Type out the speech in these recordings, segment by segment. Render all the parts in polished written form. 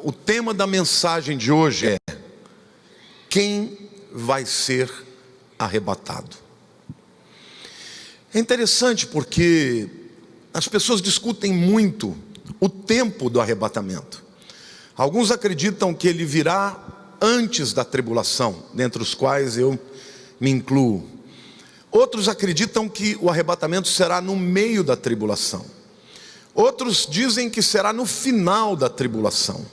O tema da mensagem de hoje é: quem vai ser arrebatado? É interessante porque as pessoas discutem muito o tempo do arrebatamento. Alguns acreditam que ele virá antes da tribulação, dentre os quais eu me incluo. Outros acreditam que o arrebatamento será no meio da tribulação. Outros dizem que será no final da tribulação.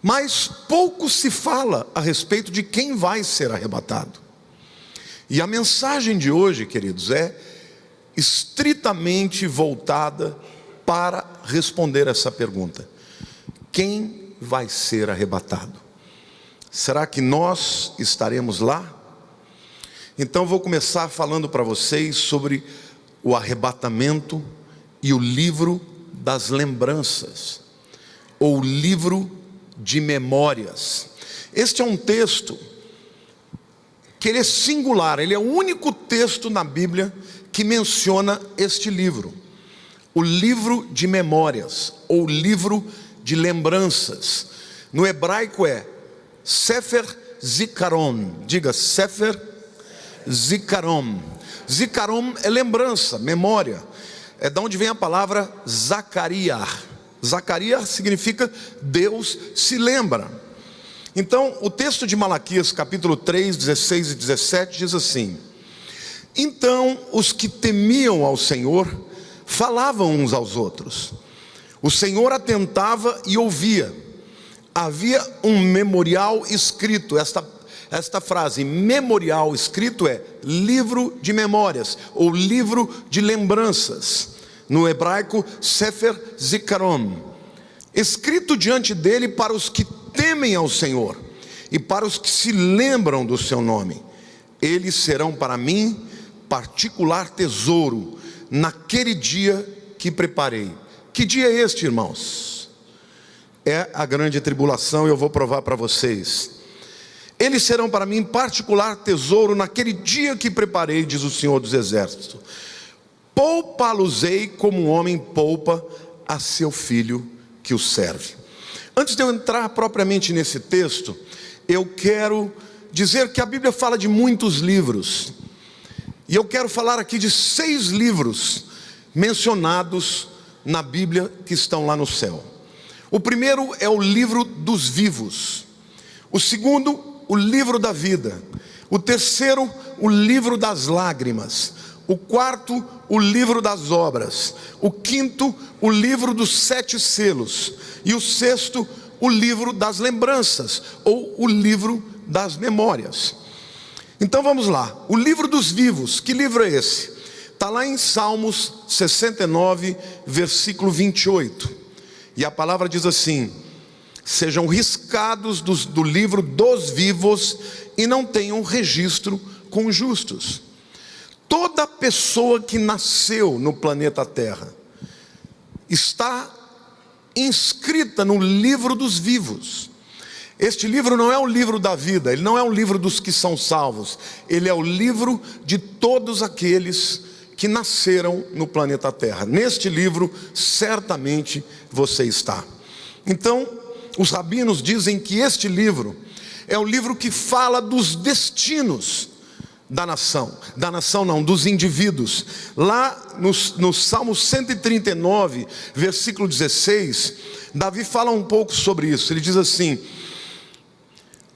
Mas pouco se fala a respeito de quem vai ser arrebatado. E a mensagem de hoje, queridos, é estritamente voltada para responder essa pergunta: quem vai ser arrebatado? Será que nós estaremos lá? Então vou começar falando para vocês sobre o arrebatamento e o livro das lembranças, ou livro de memórias. Este é um texto que ele é singular, ele é o único texto na Bíblia que menciona este livro, o livro de memórias, ou livro de lembranças. No hebraico é Sefer Zikaron. Diga Sefer Zikaron. Zikaron é lembrança, memória. É de onde vem a palavra Zacariah. Zacariah significa Deus se lembra. Então o texto de Malaquias capítulo 3, 16 e 17 diz assim: então os que temiam ao Senhor falavam uns aos outros. O Senhor atentava e ouvia. Havia um memorial escrito. Esta frase, memorial escrito, é livro de memórias, ou livro de lembranças. No hebraico, Sefer Zikaron. Escrito diante dele para os que temem ao Senhor e para os que se lembram do seu nome. Eles serão para mim particular tesouro naquele dia que preparei. Que dia é este, irmãos? É a grande tribulação, eu vou provar para vocês. Eles serão para mim particular tesouro naquele dia que preparei, diz o Senhor dos Exércitos. Poupa-los-ei como um homem poupa a seu filho que o serve. Antes de eu entrar propriamente nesse texto, eu quero dizer que a Bíblia fala de muitos livros. E eu quero falar aqui de 6 livros mencionados na Bíblia que estão lá no céu. O primeiro é o livro dos vivos. O segundo, o livro da vida. O terceiro, o livro das lágrimas. O quarto, o livro das obras. O quinto, o livro dos 7 selos. E o sexto, o livro das lembranças, ou o livro das memórias. Então vamos lá, o livro dos vivos. Que livro é esse? Está lá em Salmos 69, versículo 28. E a palavra diz assim: sejam riscados do livro dos vivos e não tenham registro com justos. Toda pessoa que nasceu no planeta Terra está inscrita no livro dos vivos. Este livro não é o livro da vida, ele não é o livro dos que são salvos, ele é o livro de todos aqueles que nasceram no planeta Terra. Neste livro certamente você está. Então os rabinos dizem que este livro é o livro que fala dos destinos da nação não, dos indivíduos. Lá no Salmo 139, versículo 16, Davi fala um pouco sobre isso. Ele diz assim: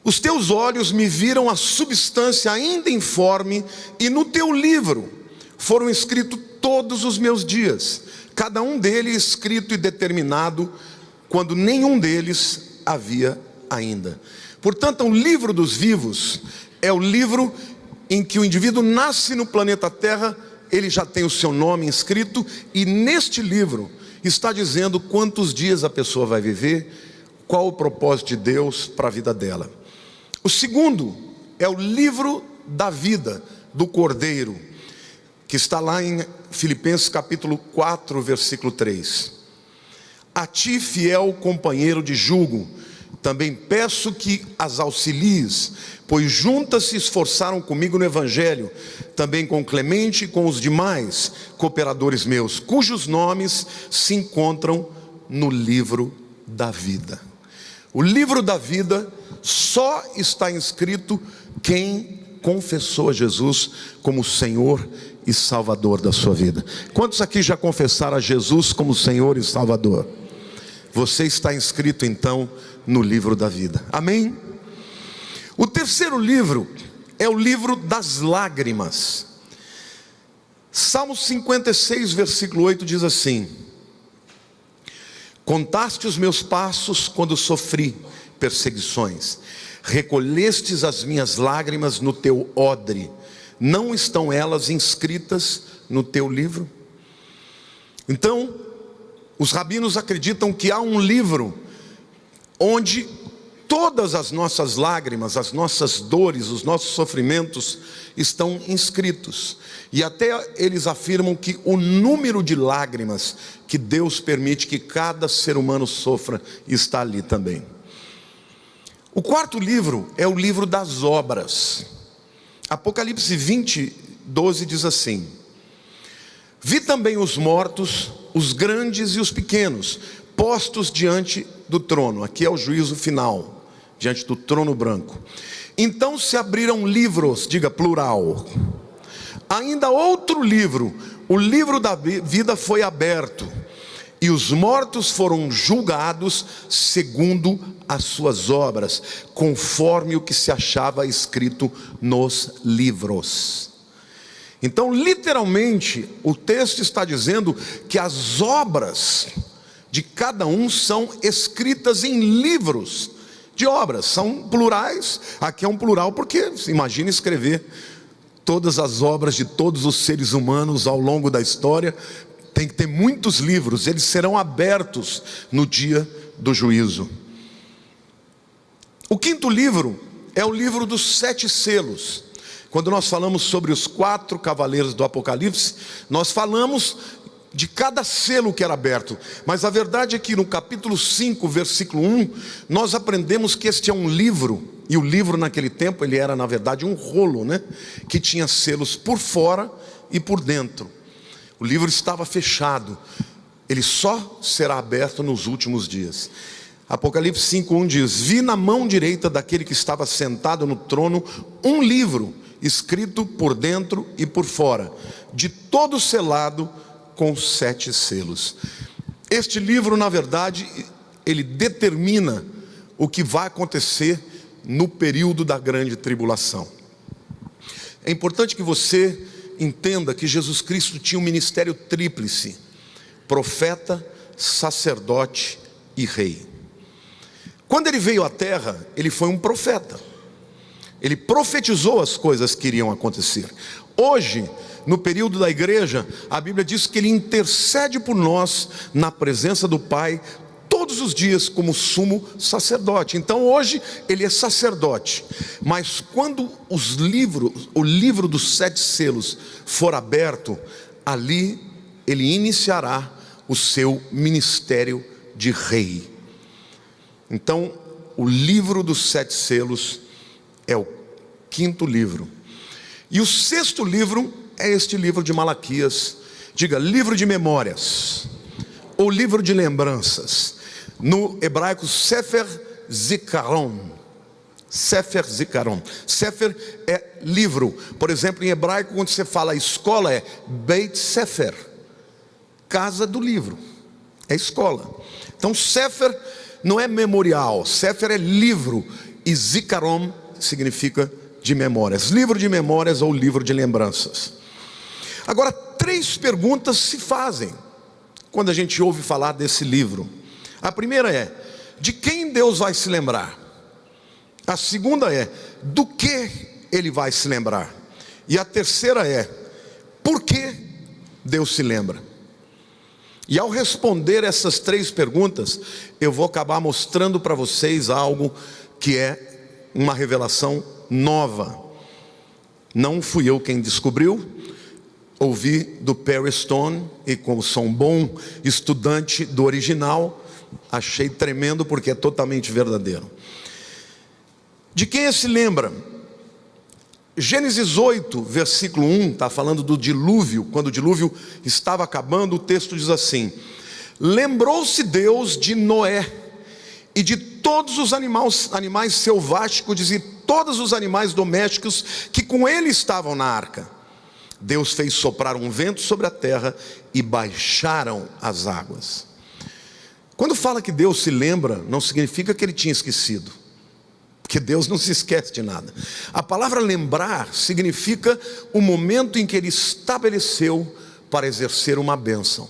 os teus olhos me viram a substância ainda informe, e no teu livro foram escritos todos os meus dias, cada um deles escrito e determinado, quando nenhum deles havia ainda. Portanto, o livro dos vivos é o livro em que o indivíduo nasce no planeta Terra, ele já tem o seu nome inscrito, e neste livro está dizendo quantos dias a pessoa vai viver, qual o propósito de Deus para a vida dela. O segundo é o livro da vida do Cordeiro, que está lá em Filipenses capítulo 4, versículo 3. A ti, fiel companheiro de jugo, também peço que as auxilies, pois juntas se esforçaram comigo no Evangelho, também com Clemente e com os demais cooperadores meus, cujos nomes se encontram no livro da vida. O livro da vida só está inscrito quem confessou a Jesus como Senhor e Salvador da sua vida. Quantos aqui já confessaram a Jesus como Senhor e Salvador? Você está inscrito então no livro da vida. Amém? O terceiro livro é o livro das lágrimas. Salmo 56, versículo 8 diz assim: contaste os meus passos quando sofri perseguições, recolhestes as minhas lágrimas no teu odre, não estão elas inscritas no teu livro? Então, os rabinos acreditam que há um livro onde todas as nossas lágrimas, as nossas dores, os nossos sofrimentos estão inscritos. E até eles afirmam que o número de lágrimas que Deus permite que cada ser humano sofra está ali também. O quarto livro é o livro das obras. Apocalipse 20, 12 diz assim: vi também os mortos, os grandes e os pequenos, postos diante do trono. Aqui é o juízo final, diante do trono branco. Então se abriram livros, diga plural. Ainda outro livro, o livro da vida foi aberto, e os mortos foram julgados segundo as suas obras, conforme o que se achava escrito nos livros. Então, literalmente, o texto está dizendo que as obras de cada um são escritas em livros de obras, são plurais. Aqui é um plural porque, imagine escrever todas as obras de todos os seres humanos ao longo da história. Tem que ter muitos livros, eles serão abertos no dia do juízo. O quinto livro é o livro dos 7 selos. Quando nós falamos sobre os 4 cavaleiros do Apocalipse, nós falamos de cada selo que era aberto. Mas a verdade é que no capítulo 5, versículo 1, nós aprendemos que este é um livro. E o livro naquele tempo, ele era na verdade um rolo, né? Que tinha selos por fora e por dentro. O livro estava fechado. Ele só será aberto nos últimos dias. Apocalipse 5:1 diz: vi na mão direita daquele que estava sentado no trono um livro, escrito por dentro e por fora, de todo selado com 7 selos. Este livro, na verdade, ele determina o que vai acontecer no período da grande tribulação. É importante que você entenda que Jesus Cristo tinha um ministério tríplice: profeta, sacerdote e rei. Quando ele veio à terra, ele foi um profeta. Ele profetizou as coisas que iriam acontecer. Hoje, no período da igreja, a Bíblia diz que ele intercede por nós na presença do Pai todos os dias como sumo sacerdote. Então hoje ele é sacerdote. Mas quando o livro dos 7 selos for aberto, ali ele iniciará o seu ministério de rei. Então, o livro dos 7 selos é o quinto livro. E o sexto livro é este livro de Malaquias. Diga, livro de memórias, ou livro de lembranças. No hebraico, Sefer Zikaron. Sefer Zikaron. Sefer é livro. Por exemplo, em hebraico, quando você fala escola, é Beit Sefer, casa do livro. É escola. Então, Sefer não é memorial, Sefer é livro, e Zikaron significa de memórias. Livro de memórias ou livro de lembranças. Agora, 3 perguntas se fazem quando a gente ouve falar desse livro. A primeira é: de quem Deus vai se lembrar? A segunda é: do que ele vai se lembrar? E a terceira é: por que Deus se lembra? E ao responder essas 3 perguntas, eu vou acabar mostrando para vocês algo que é uma revelação nova. Não fui eu quem descobriu, ouvi do Perry Stone, e como sou um bom estudante do original, achei tremendo porque é totalmente verdadeiro. De quem ele se lembra? Gênesis 8, versículo 1, está falando do dilúvio. Quando o dilúvio estava acabando, o texto diz assim: lembrou-se Deus de Noé e de todos os animais selváticos e todos os animais domésticos que com ele estavam na arca. Deus fez soprar um vento sobre a terra e baixaram as águas. Quando fala que Deus se lembra, não significa que ele tinha esquecido, porque Deus não se esquece de nada. A palavra lembrar significa o momento em que ele estabeleceu para exercer uma bênção.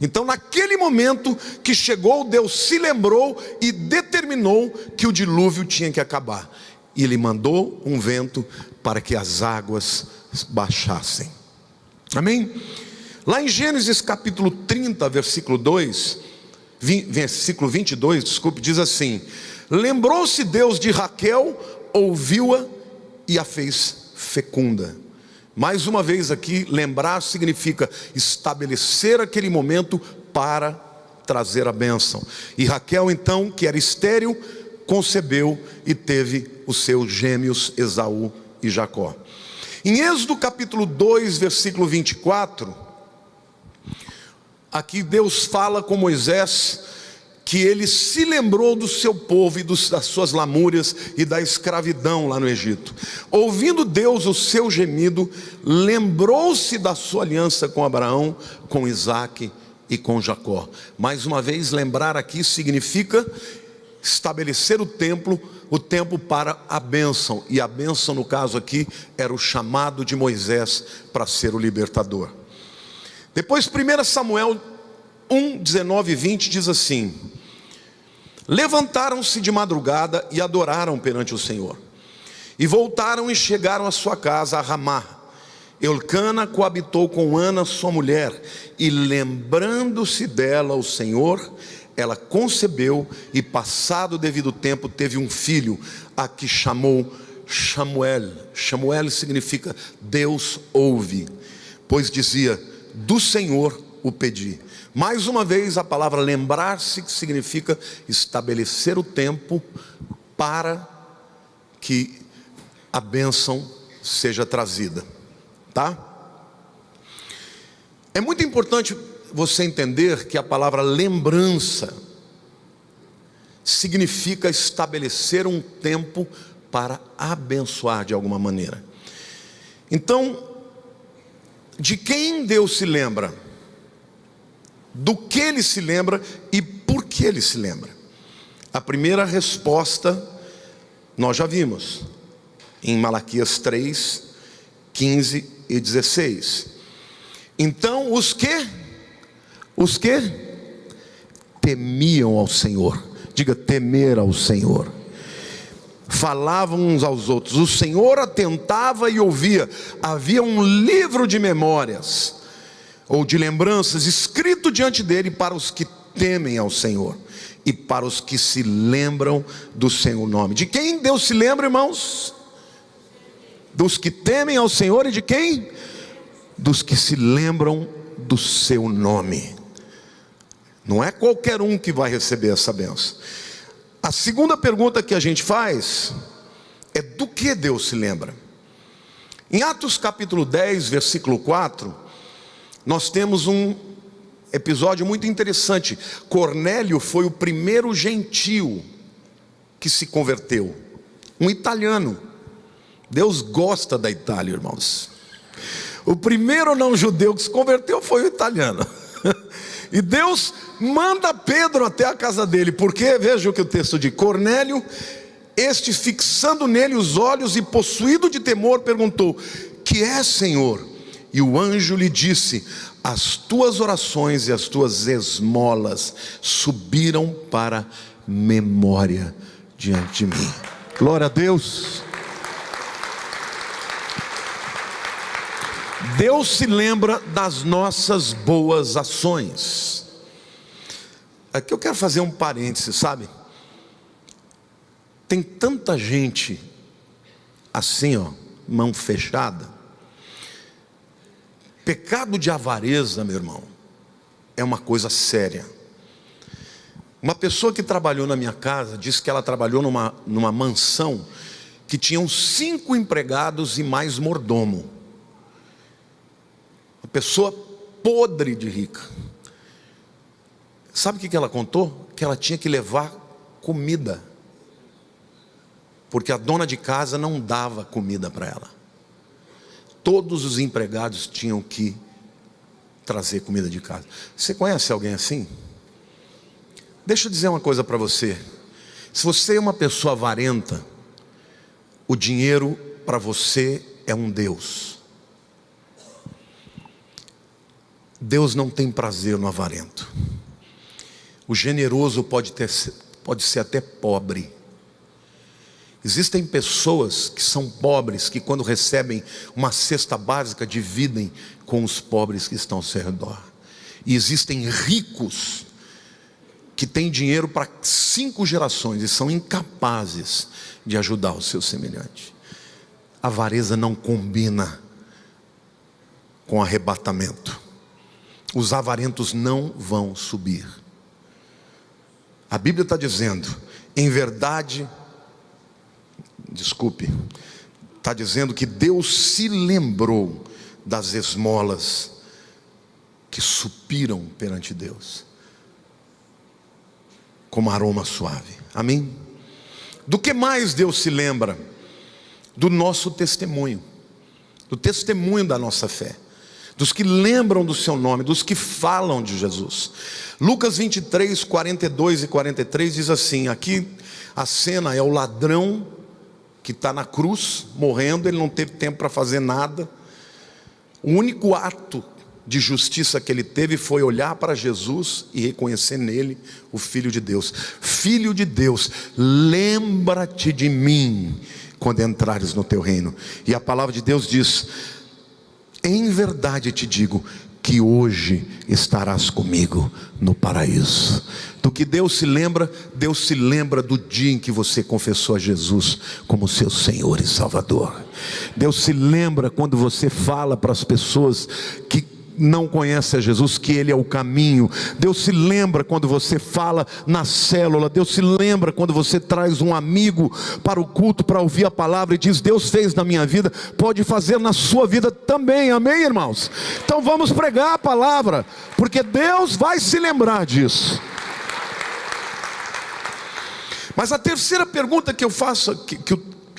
Então, naquele momento que chegou, Deus se lembrou e determinou que o dilúvio tinha que acabar. E ele mandou um vento para que as águas baixassem. Amém? Lá em Gênesis capítulo 30, versículo 22, diz assim: lembrou-se Deus de Raquel, ouviu-a e a fez fecunda. Mais uma vez aqui, lembrar significa estabelecer aquele momento para trazer a bênção. E Raquel então, que era estéril, concebeu e teve os seus gêmeos Esaú e Jacó. Em Êxodo capítulo 2, versículo 24, aqui Deus fala com Moisés que ele se lembrou do seu povo e das suas lamúrias e da escravidão lá no Egito. Ouvindo Deus o seu gemido, lembrou-se da sua aliança com Abraão, com Isaque e com Jacó. Mais uma vez, lembrar aqui significa estabelecer o tempo para a bênção. E a bênção, no caso aqui, era o chamado de Moisés para ser o libertador. Depois, 1 Samuel 1, 19 e 20 diz assim: levantaram-se de madrugada e adoraram perante o Senhor, e voltaram e chegaram à sua casa a Ramá. Elcana coabitou com Ana sua mulher, e lembrando-se dela o Senhor, ela concebeu, e passado o devido tempo teve um filho, a que chamou Samuel. Samuel significa Deus ouve, pois dizia: do Senhor o pedi. Mais uma vez a palavra lembrar-se significa estabelecer o tempo para que a bênção seja trazida, tá? É muito importante você entender que a palavra lembrança significa estabelecer um tempo para abençoar de alguma maneira. Então, de quem Deus se lembra? Do que ele se lembra e por que ele se lembra? A primeira resposta nós já vimos em Malaquias 3, 15 e 16. Então os que temiam ao Senhor, diga temer ao Senhor, falavam uns aos outros, o Senhor atentava e ouvia. Havia um livro de memórias ou de lembranças escrito diante dele para os que temem ao Senhor e para os que se lembram do seu nome. De quem Deus se lembra, irmãos? Dos que temem ao Senhor. E de quem? Dos que se lembram do seu nome. Não é qualquer um que vai receber essa bênção. A segunda pergunta que a gente faz é: do que Deus se lembra? Em Atos capítulo 10, versículo 4, nós temos um episódio muito interessante. Cornélio foi o primeiro gentio que se converteu, um italiano. Deus gosta da Itália, irmãos. O primeiro não judeu que se converteu foi o italiano. E Deus manda Pedro até a casa dele, porque veja o que o texto diz: Cornélio, este fixando nele os olhos e possuído de temor, perguntou: que é, Senhor? E o anjo lhe disse: as tuas orações e as tuas esmolas subiram para memória diante de mim. Glória a Deus. Deus se lembra das nossas boas ações. Aqui eu quero fazer um parêntese, sabe? Tem tanta gente assim, ó, mão fechada. Pecado de avareza, meu irmão, é uma coisa séria. Uma pessoa que trabalhou na minha casa disse que ela trabalhou numa mansão que tinham 5 empregados e mais mordomo. Uma pessoa podre de rica. Sabe o que ela contou? Que ela tinha que levar comida, porque a dona de casa não dava comida para ela. Todos os empregados tinham que trazer comida de casa. Você conhece alguém assim? Deixa eu dizer uma coisa para você. Se você é uma pessoa avarenta, o dinheiro para você é um Deus. Deus não tem prazer no avarento. O generoso pode ser até pobre. Existem pessoas que são pobres, que quando recebem uma cesta básica, dividem com os pobres que estão ao seu redor. E existem ricos que têm dinheiro para 5 gerações e são incapazes de ajudar o seu semelhante. A avareza não combina com arrebatamento. Os avarentos não vão subir. A Bíblia está dizendo, em verdade, está dizendo que Deus se lembrou das esmolas que suspiram perante Deus, como aroma suave. Amém? Do que mais Deus se lembra? Do nosso testemunho, do testemunho da nossa fé, dos que lembram do seu nome, dos que falam de Jesus. Lucas 23, 42 e 43 diz assim, aqui a cena é o ladrão que está na cruz, morrendo, ele não teve tempo para fazer nada. O único ato de justiça que ele teve foi olhar para Jesus e reconhecer nele o Filho de Deus. Filho de Deus, lembra-te de mim quando entrares no teu reino. E a palavra de Deus diz, em verdade te digo, que hoje estarás comigo no paraíso. Do que Deus se lembra do dia em que você confessou a Jesus como seu Senhor e Salvador. Deus se lembra quando você fala para as pessoas que não conhecem a Jesus, que Ele é o caminho. Deus se lembra quando você fala na célula. Deus se lembra quando você traz um amigo para o culto para ouvir a palavra e diz, Deus fez na minha vida, pode fazer na sua vida também. Amém, irmãos? Então vamos pregar a palavra, porque Deus vai se lembrar disso. Mas a terceira pergunta que eu faço, que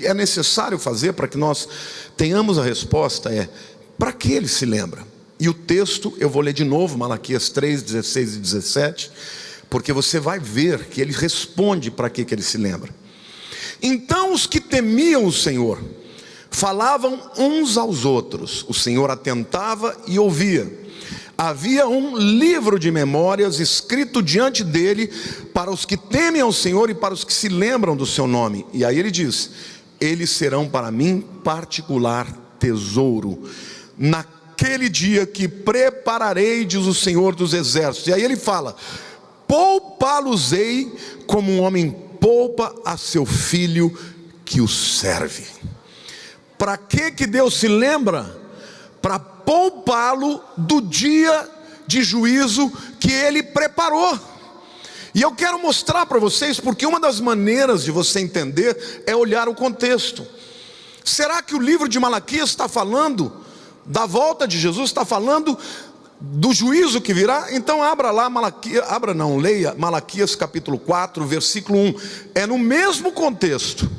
é necessário fazer para que nós tenhamos a resposta é, para que Ele se lembra? E o texto, eu vou ler de novo, Malaquias 3, 16 e 17, porque você vai ver que ele responde para que ele se lembra. Então os que temiam o Senhor falavam uns aos outros, o Senhor atentava e ouvia. Havia um livro de memórias escrito diante dele para os que temem ao Senhor e para os que se lembram do seu nome. E aí ele diz, eles serão para mim particular tesouro. Naquele dia que prepararei, diz o Senhor dos exércitos. E aí ele fala, poupá-los-ei como um homem poupa a seu filho que o serve. Para que Deus se lembra? Para poupá-lo do dia de juízo que ele preparou. E eu quero mostrar para vocês, porque uma das maneiras de você entender é olhar o contexto. Será que o livro de Malaquias está falando da volta de Jesus, está falando do juízo que virá? Então abra lá, leia Malaquias capítulo 4, versículo 1, é no mesmo contexto,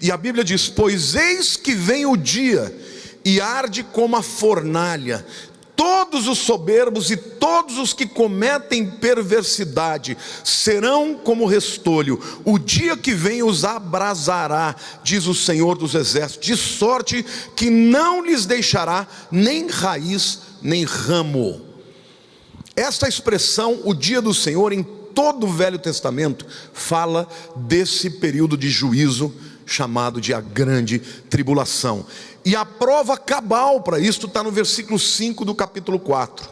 e a Bíblia diz, pois eis que vem o dia, e arde como a fornalha, todos os soberbos e todos os que cometem perversidade serão como restolho, o dia que vem os abrasará, diz o Senhor dos exércitos, de sorte que não lhes deixará nem raiz nem ramo. Esta expressão, o dia do Senhor, em todo o Velho Testamento, fala desse período de juízo chamado de a grande tribulação. E a prova cabal para isto está no versículo 5 do capítulo 4.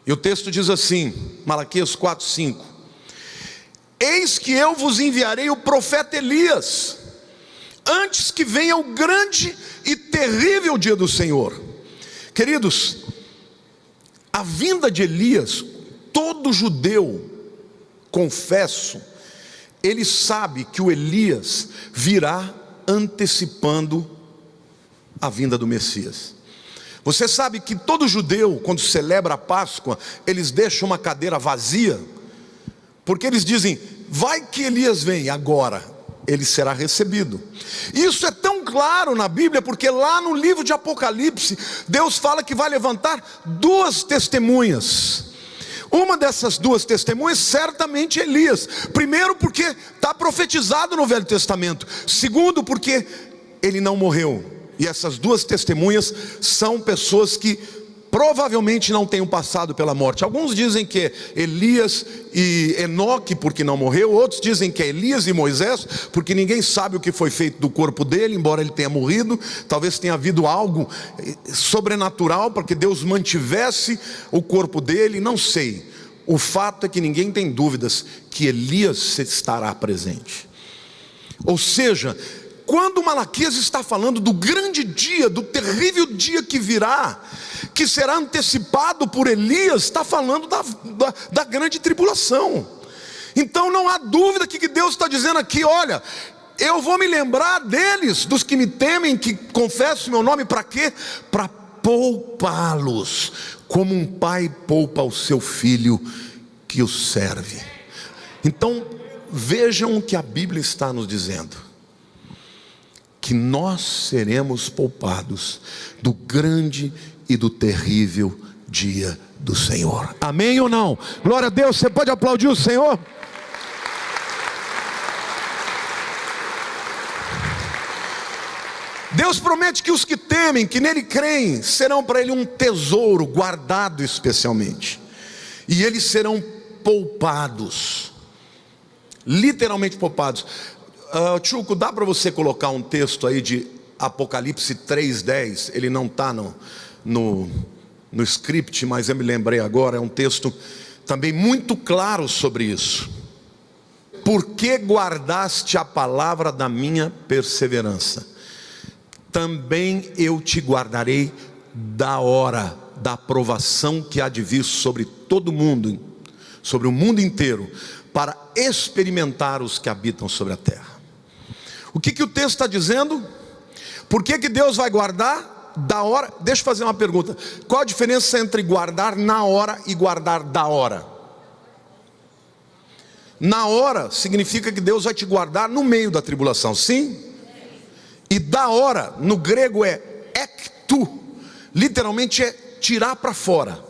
E o texto diz assim, Malaquias 4, 5. Eis que eu vos enviarei o profeta Elias, antes que venha o grande e terrível dia do Senhor. Queridos, a vinda de Elias, todo judeu, confesso, ele sabe que o Elias virá antecipando a vinda do Messias. Você sabe que todo judeu, quando celebra a Páscoa, eles deixam uma cadeira vazia Porque eles dizem: vai que Elias vem, agora ele será recebido. Isso é tão claro na Bíblia, porque lá no livro de Apocalipse, Deus fala que vai levantar duas testemunhas. Uma dessas duas testemunhas certamente é Elias. Primeiro, porque está profetizado no Velho Testamento. Segundo, porque ele não morreu. E essas duas testemunhas são pessoas que provavelmente não tenham passado pela morte. Alguns dizem que é Elias e Enoque, porque não morreu. Outros dizem que é Elias e Moisés, porque ninguém sabe o que foi feito do corpo dele, embora ele tenha morrido. Talvez tenha havido algo sobrenatural para que Deus mantivesse o corpo dele, não sei. O fato é que ninguém tem dúvidas que Elias estará presente. Ou seja, quando Malaquias está falando do grande dia, do terrível dia que virá, que será antecipado por Elias, está falando da grande tribulação. Então não há dúvida que Deus está dizendo aqui: olha, eu vou me lembrar deles, dos que me temem, que confessam meu nome. Para quê? Para poupá-los, como um pai poupa o seu filho que o serve. Então vejam o que a Bíblia está nos dizendo: que nós seremos poupados do grande e do terrível dia do Senhor. Amém ou não? Glória a Deus. Você pode aplaudir o Senhor? Deus promete que os que temem, que nele creem, serão para ele um tesouro guardado especialmente, e eles serão poupados, literalmente poupados. Tchuco, dá para você colocar um texto aí de Apocalipse 3:10? Ele não está no script, mas eu me lembrei agora. É um texto também muito claro sobre isso. Porque guardaste a palavra da minha perseverança, também eu te guardarei da hora da aprovação que há de vir sobre todo mundo, sobre o mundo inteiro, para experimentar os que habitam sobre a terra. O que o texto está dizendo? Por que Deus vai guardar da hora? Deixa eu fazer uma pergunta: qual a diferença entre guardar na hora e guardar da hora? Na hora significa que Deus vai te guardar no meio da tribulação, sim? E da hora, no grego é ektu, literalmente é tirar para fora.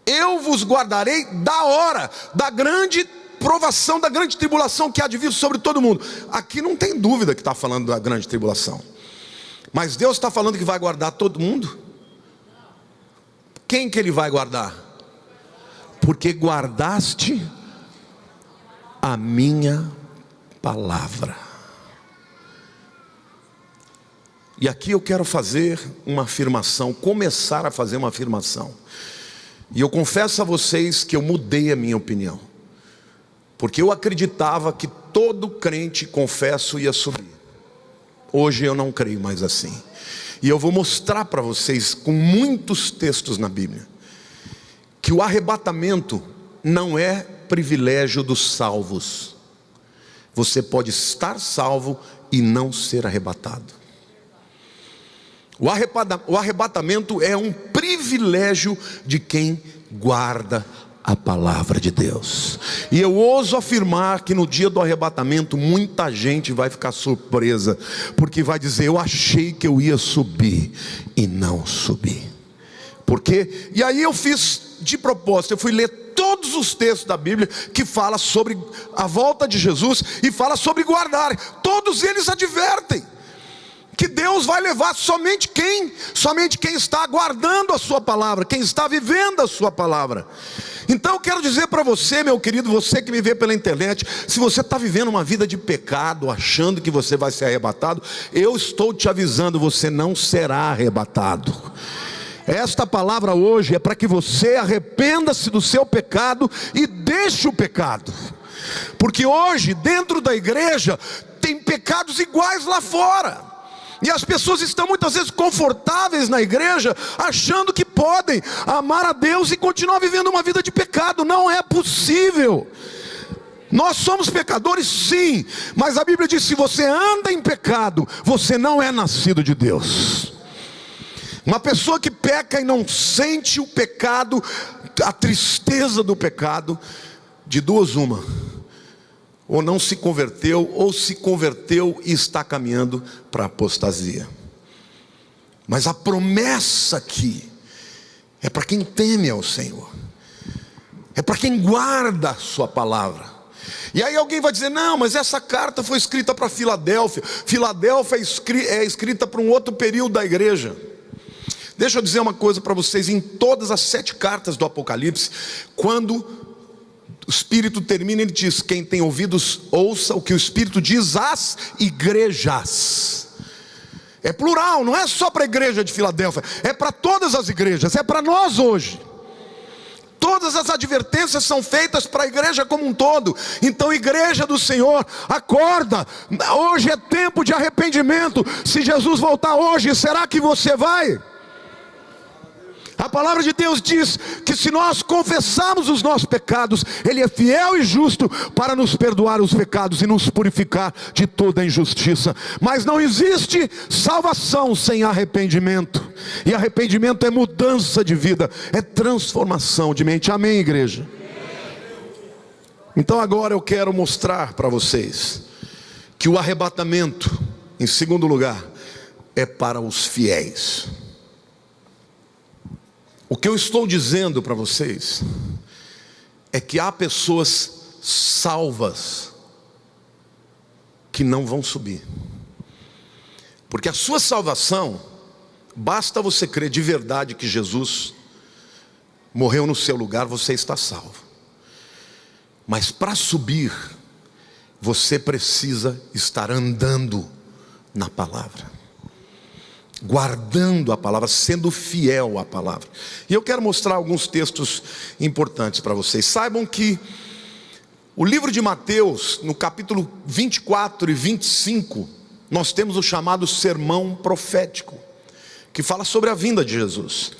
Eu vos guardarei da hora, da grande provação, da grande tribulação que há de vir sobre todo mundo. Aqui não tem dúvida que está falando da grande tribulação. Mas Deus está falando que vai guardar todo mundo? Quem que Ele vai guardar? Porque guardaste a minha palavra. E aqui eu quero fazer uma afirmação, começar a fazer uma afirmação. E eu confesso a vocês que eu mudei a minha opinião, porque eu acreditava que todo crente confesso ia subir. Hoje eu não creio mais assim. E eu vou mostrar para vocês, com muitos textos na Bíblia, que o arrebatamento não é privilégio dos salvos. Você pode estar salvo e não ser arrebatado. O arrebatamento é um privilégio de quem guarda a palavra de Deus. E eu ouso afirmar que no dia do arrebatamento muita gente vai ficar surpresa, porque vai dizer: eu achei que eu ia subir e não subi. Por quê? E aí eu fiz de propósito, eu fui ler todos os textos da Bíblia que fala sobre a volta de Jesus e fala sobre guardar. Todos eles advertem que Deus vai levar somente quem está guardando a sua palavra, quem está vivendo a sua palavra. Então eu quero dizer para você, meu querido, você que me vê pela internet, se você está vivendo uma vida de pecado, achando que você vai ser arrebatado, eu estou te avisando: você não será arrebatado. Esta palavra hoje é para que você arrependa-se do seu pecado e deixe o pecado. Porque hoje dentro da igreja tem pecados iguais lá fora. E as pessoas estão muitas vezes confortáveis na igreja, achando que podem amar a Deus e continuar vivendo uma vida de pecado. Não é possível. Nós somos pecadores sim, mas a Bíblia diz: se você anda em pecado, você não é nascido de Deus. Uma pessoa que peca e não sente o pecado, a tristeza do pecado, De duas uma: ou não se converteu, ou se converteu e está caminhando para a apostasia. Mas a promessa aqui é para quem teme ao Senhor, é para quem guarda a sua palavra. E aí alguém vai dizer: não, mas essa carta foi escrita para Filadélfia. Filadélfia é escrita para um outro período da igreja. Deixa eu dizer uma coisa para vocês: em todas as 7 cartas do Apocalipse, quando o Espírito termina, ele diz: quem tem ouvidos, ouça o que o Espírito diz às igrejas. É plural, não é só para a igreja de Filadélfia, é para todas as igrejas, é para nós hoje. Todas as advertências são feitas para a igreja como um todo. Então, igreja do Senhor, acorda. Hoje é tempo de arrependimento. Se Jesus voltar hoje, será que você vai? A palavra de Deus diz que se nós confessarmos os nossos pecados, Ele é fiel e justo para nos perdoar os pecados e nos purificar de toda injustiça. Mas não existe salvação sem arrependimento. E arrependimento é mudança de vida, é transformação de mente. Amém, igreja? Então agora eu quero mostrar para vocês que o arrebatamento, em segundo lugar, é para os fiéis. O que eu estou dizendo para vocês é que há pessoas salvas que não vão subir, porque a sua salvação, basta você crer de verdade que Jesus morreu no seu lugar, você está salvo. Mas para subir, você precisa estar andando na palavra, guardando a palavra, sendo fiel à palavra. E eu quero mostrar alguns textos importantes para vocês. Saibam que o livro de Mateus, no capítulo 24 e 25, nós temos o chamado sermão profético, que fala sobre a vinda de Jesus.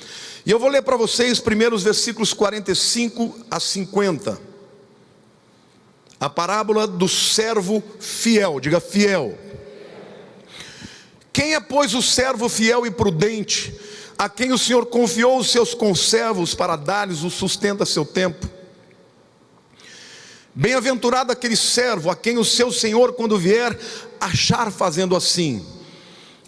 E eu vou ler para vocês primeiro os versículos 45 a 50. A parábola do servo fiel. Diga: fiel. Quem é, pois, o servo fiel e prudente, a quem o Senhor confiou os seus conservos para dar-lhes o sustento a seu tempo? Bem-aventurado aquele servo a quem o seu Senhor, quando vier, achar fazendo assim.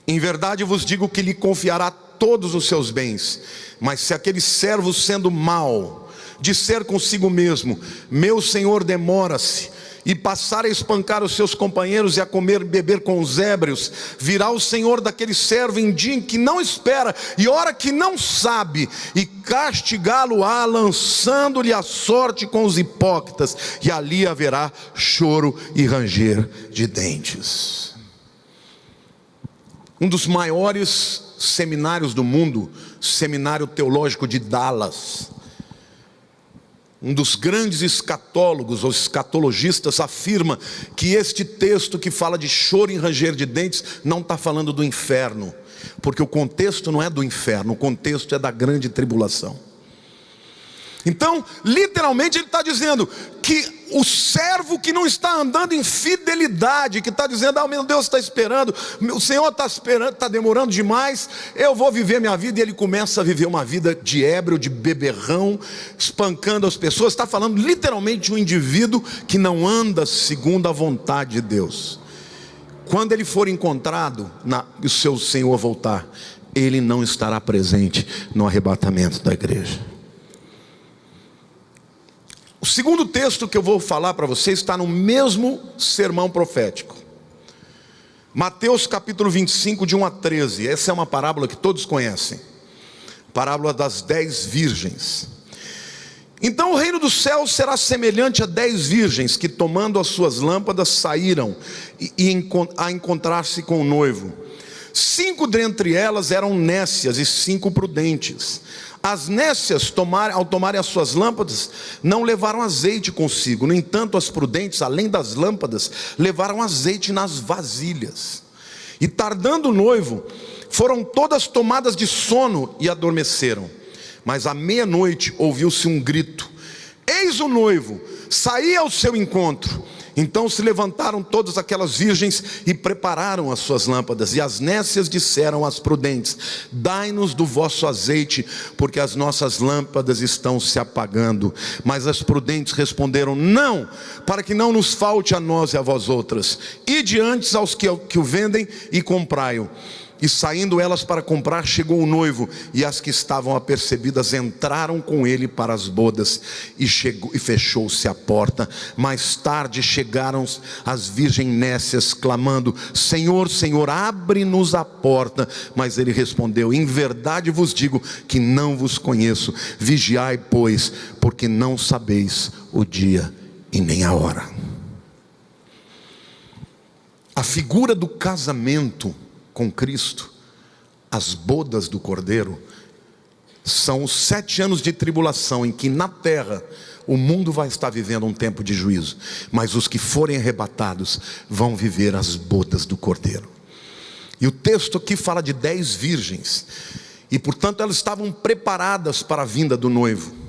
Em verdade vos digo que lhe confiará todos os seus bens. Mas se aquele servo, sendo mau, disser consigo mesmo: meu Senhor demora-se, e passar a espancar os seus companheiros e a comer e beber com os ébrios, virá o Senhor daquele servo em dia em que não espera e hora que não sabe, e castigá-lo-á, lançando-lhe a sorte com os hipócritas, e ali haverá choro e ranger de dentes. Um dos maiores seminários do mundo, Seminário Teológico de Dallas, um dos grandes escatólogos ou escatologistas afirma que este texto que fala de choro e ranger de dentes não está falando do inferno, porque o contexto não é do inferno, o contexto é da grande tribulação. Então, literalmente ele está dizendo que o servo que não está andando em fidelidade, que está dizendo: ah, meu Deus está esperando, o Senhor está esperando, está demorando demais, eu vou viver minha vida. E ele começa a viver uma vida de ébrio, de beberrão, espancando as pessoas. Está falando literalmente de um indivíduo que não anda segundo a vontade de Deus. Quando ele for encontrado e o seu Senhor voltar, ele não estará presente no arrebatamento da igreja. O segundo texto que eu vou falar para vocês está no mesmo sermão profético. Mateus capítulo 25, de 1 a 13. Essa é uma parábola que todos conhecem. Parábola das 10 virgens. Então o reino dos céus será semelhante a 10 virgens que, tomando as suas lâmpadas, saíram a encontrar-se com o noivo. 5 dentre elas eram nécias e 5 prudentes. As nécias, ao tomarem as suas lâmpadas, não levaram azeite consigo. No entanto, as prudentes, além das lâmpadas, levaram azeite nas vasilhas. E tardando o noivo, foram todas tomadas de sono e adormeceram. Mas à meia-noite ouviu-se um grito: eis o noivo, saí ao seu encontro. Então se levantaram todas aquelas virgens e prepararam as suas lâmpadas. E as nécias disseram às prudentes: dai-nos do vosso azeite, porque as nossas lâmpadas estão se apagando. Mas as prudentes responderam: não, para que não nos falte a nós e a vós outras. Ide antes aos que o vendem e comprai-o. E saindo elas para comprar, chegou o noivo, e as que estavam apercebidas entraram com ele para as bodas, e fechou-se a porta. Mais tarde chegaram as virgens nécias, clamando: Senhor, Senhor, abre-nos a porta. Mas ele respondeu: em verdade vos digo que não vos conheço. Vigiai, pois, porque não sabeis o dia e nem a hora. A figura do casamento com Cristo, as bodas do Cordeiro, são os 7 anos de tribulação em que na terra o mundo vai estar vivendo um tempo de juízo, mas os que forem arrebatados vão viver as bodas do Cordeiro. E o texto aqui fala de 10 virgens, e portanto elas estavam preparadas para a vinda do noivo.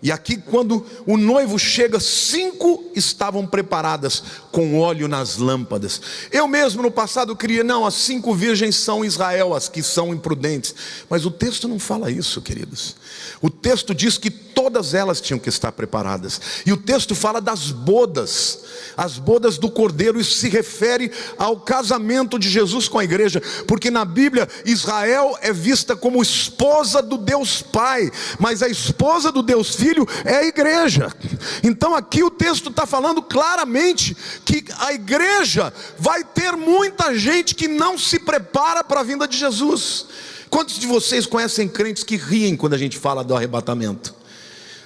E aqui, quando o noivo chega, 5 estavam preparadas com óleo nas lâmpadas. Eu mesmo no passado queria, não, as 5 virgens são Israel, as que são imprudentes. Mas o texto não fala isso, queridos. O texto diz que todas elas tinham que estar preparadas. E o texto fala das bodas, as bodas do Cordeiro. Isso se refere ao casamento de Jesus com a igreja, porque na Bíblia Israel é vista como esposa do Deus Pai, mas a esposa do Deus Filho é a igreja. Então aqui o texto está falando claramente que a igreja vai ter muita gente que não se prepara para a vinda de Jesus. Quantos de vocês conhecem crentes que riem quando a gente fala do arrebatamento?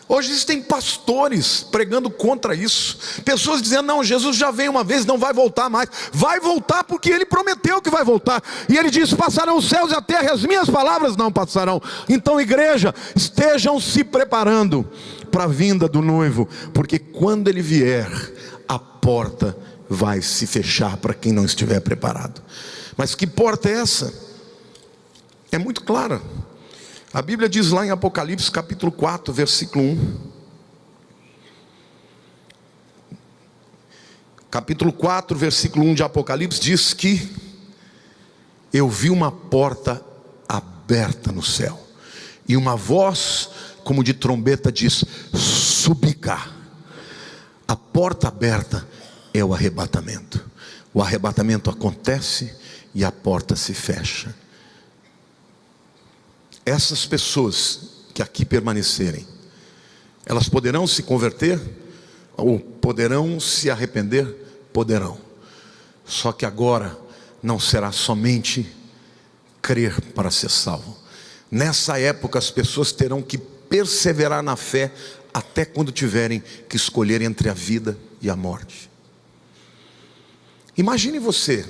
Hoje existem pastores pregando contra isso, pessoas dizendo: não, Jesus já veio uma vez, não vai voltar mais. Vai voltar porque Ele prometeu que vai voltar, e Ele disse: passarão os céus e a terra, e as minhas palavras não passarão. Então, igreja, estejam se preparando para a vinda do noivo, porque quando Ele vier, a porta vai se fechar para quem não estiver preparado. Mas que porta é essa? É muito clara. A Bíblia diz lá em Apocalipse capítulo 4, versículo 1. Capítulo 4, versículo 1 de Apocalipse diz que eu vi uma porta aberta no céu, e uma voz como de trombeta diz: subi cá. A porta aberta é o arrebatamento. O arrebatamento acontece e a porta se fecha. Essas pessoas que aqui permanecerem, elas poderão se converter, ou poderão se arrepender, poderão. Só que agora não será somente crer para ser salvo. Nessa época as pessoas terão que perseverar na fé até quando tiverem que escolher entre a vida e a morte. Imagine você,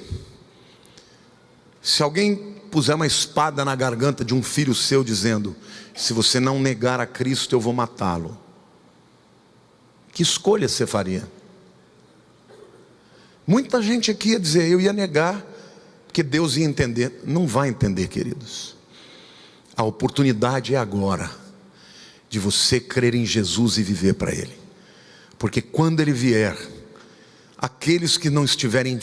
se alguém puser uma espada na garganta de um filho seu dizendo: se você não negar a Cristo eu vou matá-lo. Que escolha você faria? Muita gente aqui ia dizer: eu ia negar, porque Deus ia entender. Não vai entender, queridos. A oportunidade é agora de você crer em Jesus e viver para Ele, porque quando Ele vier, aqueles que não estiverem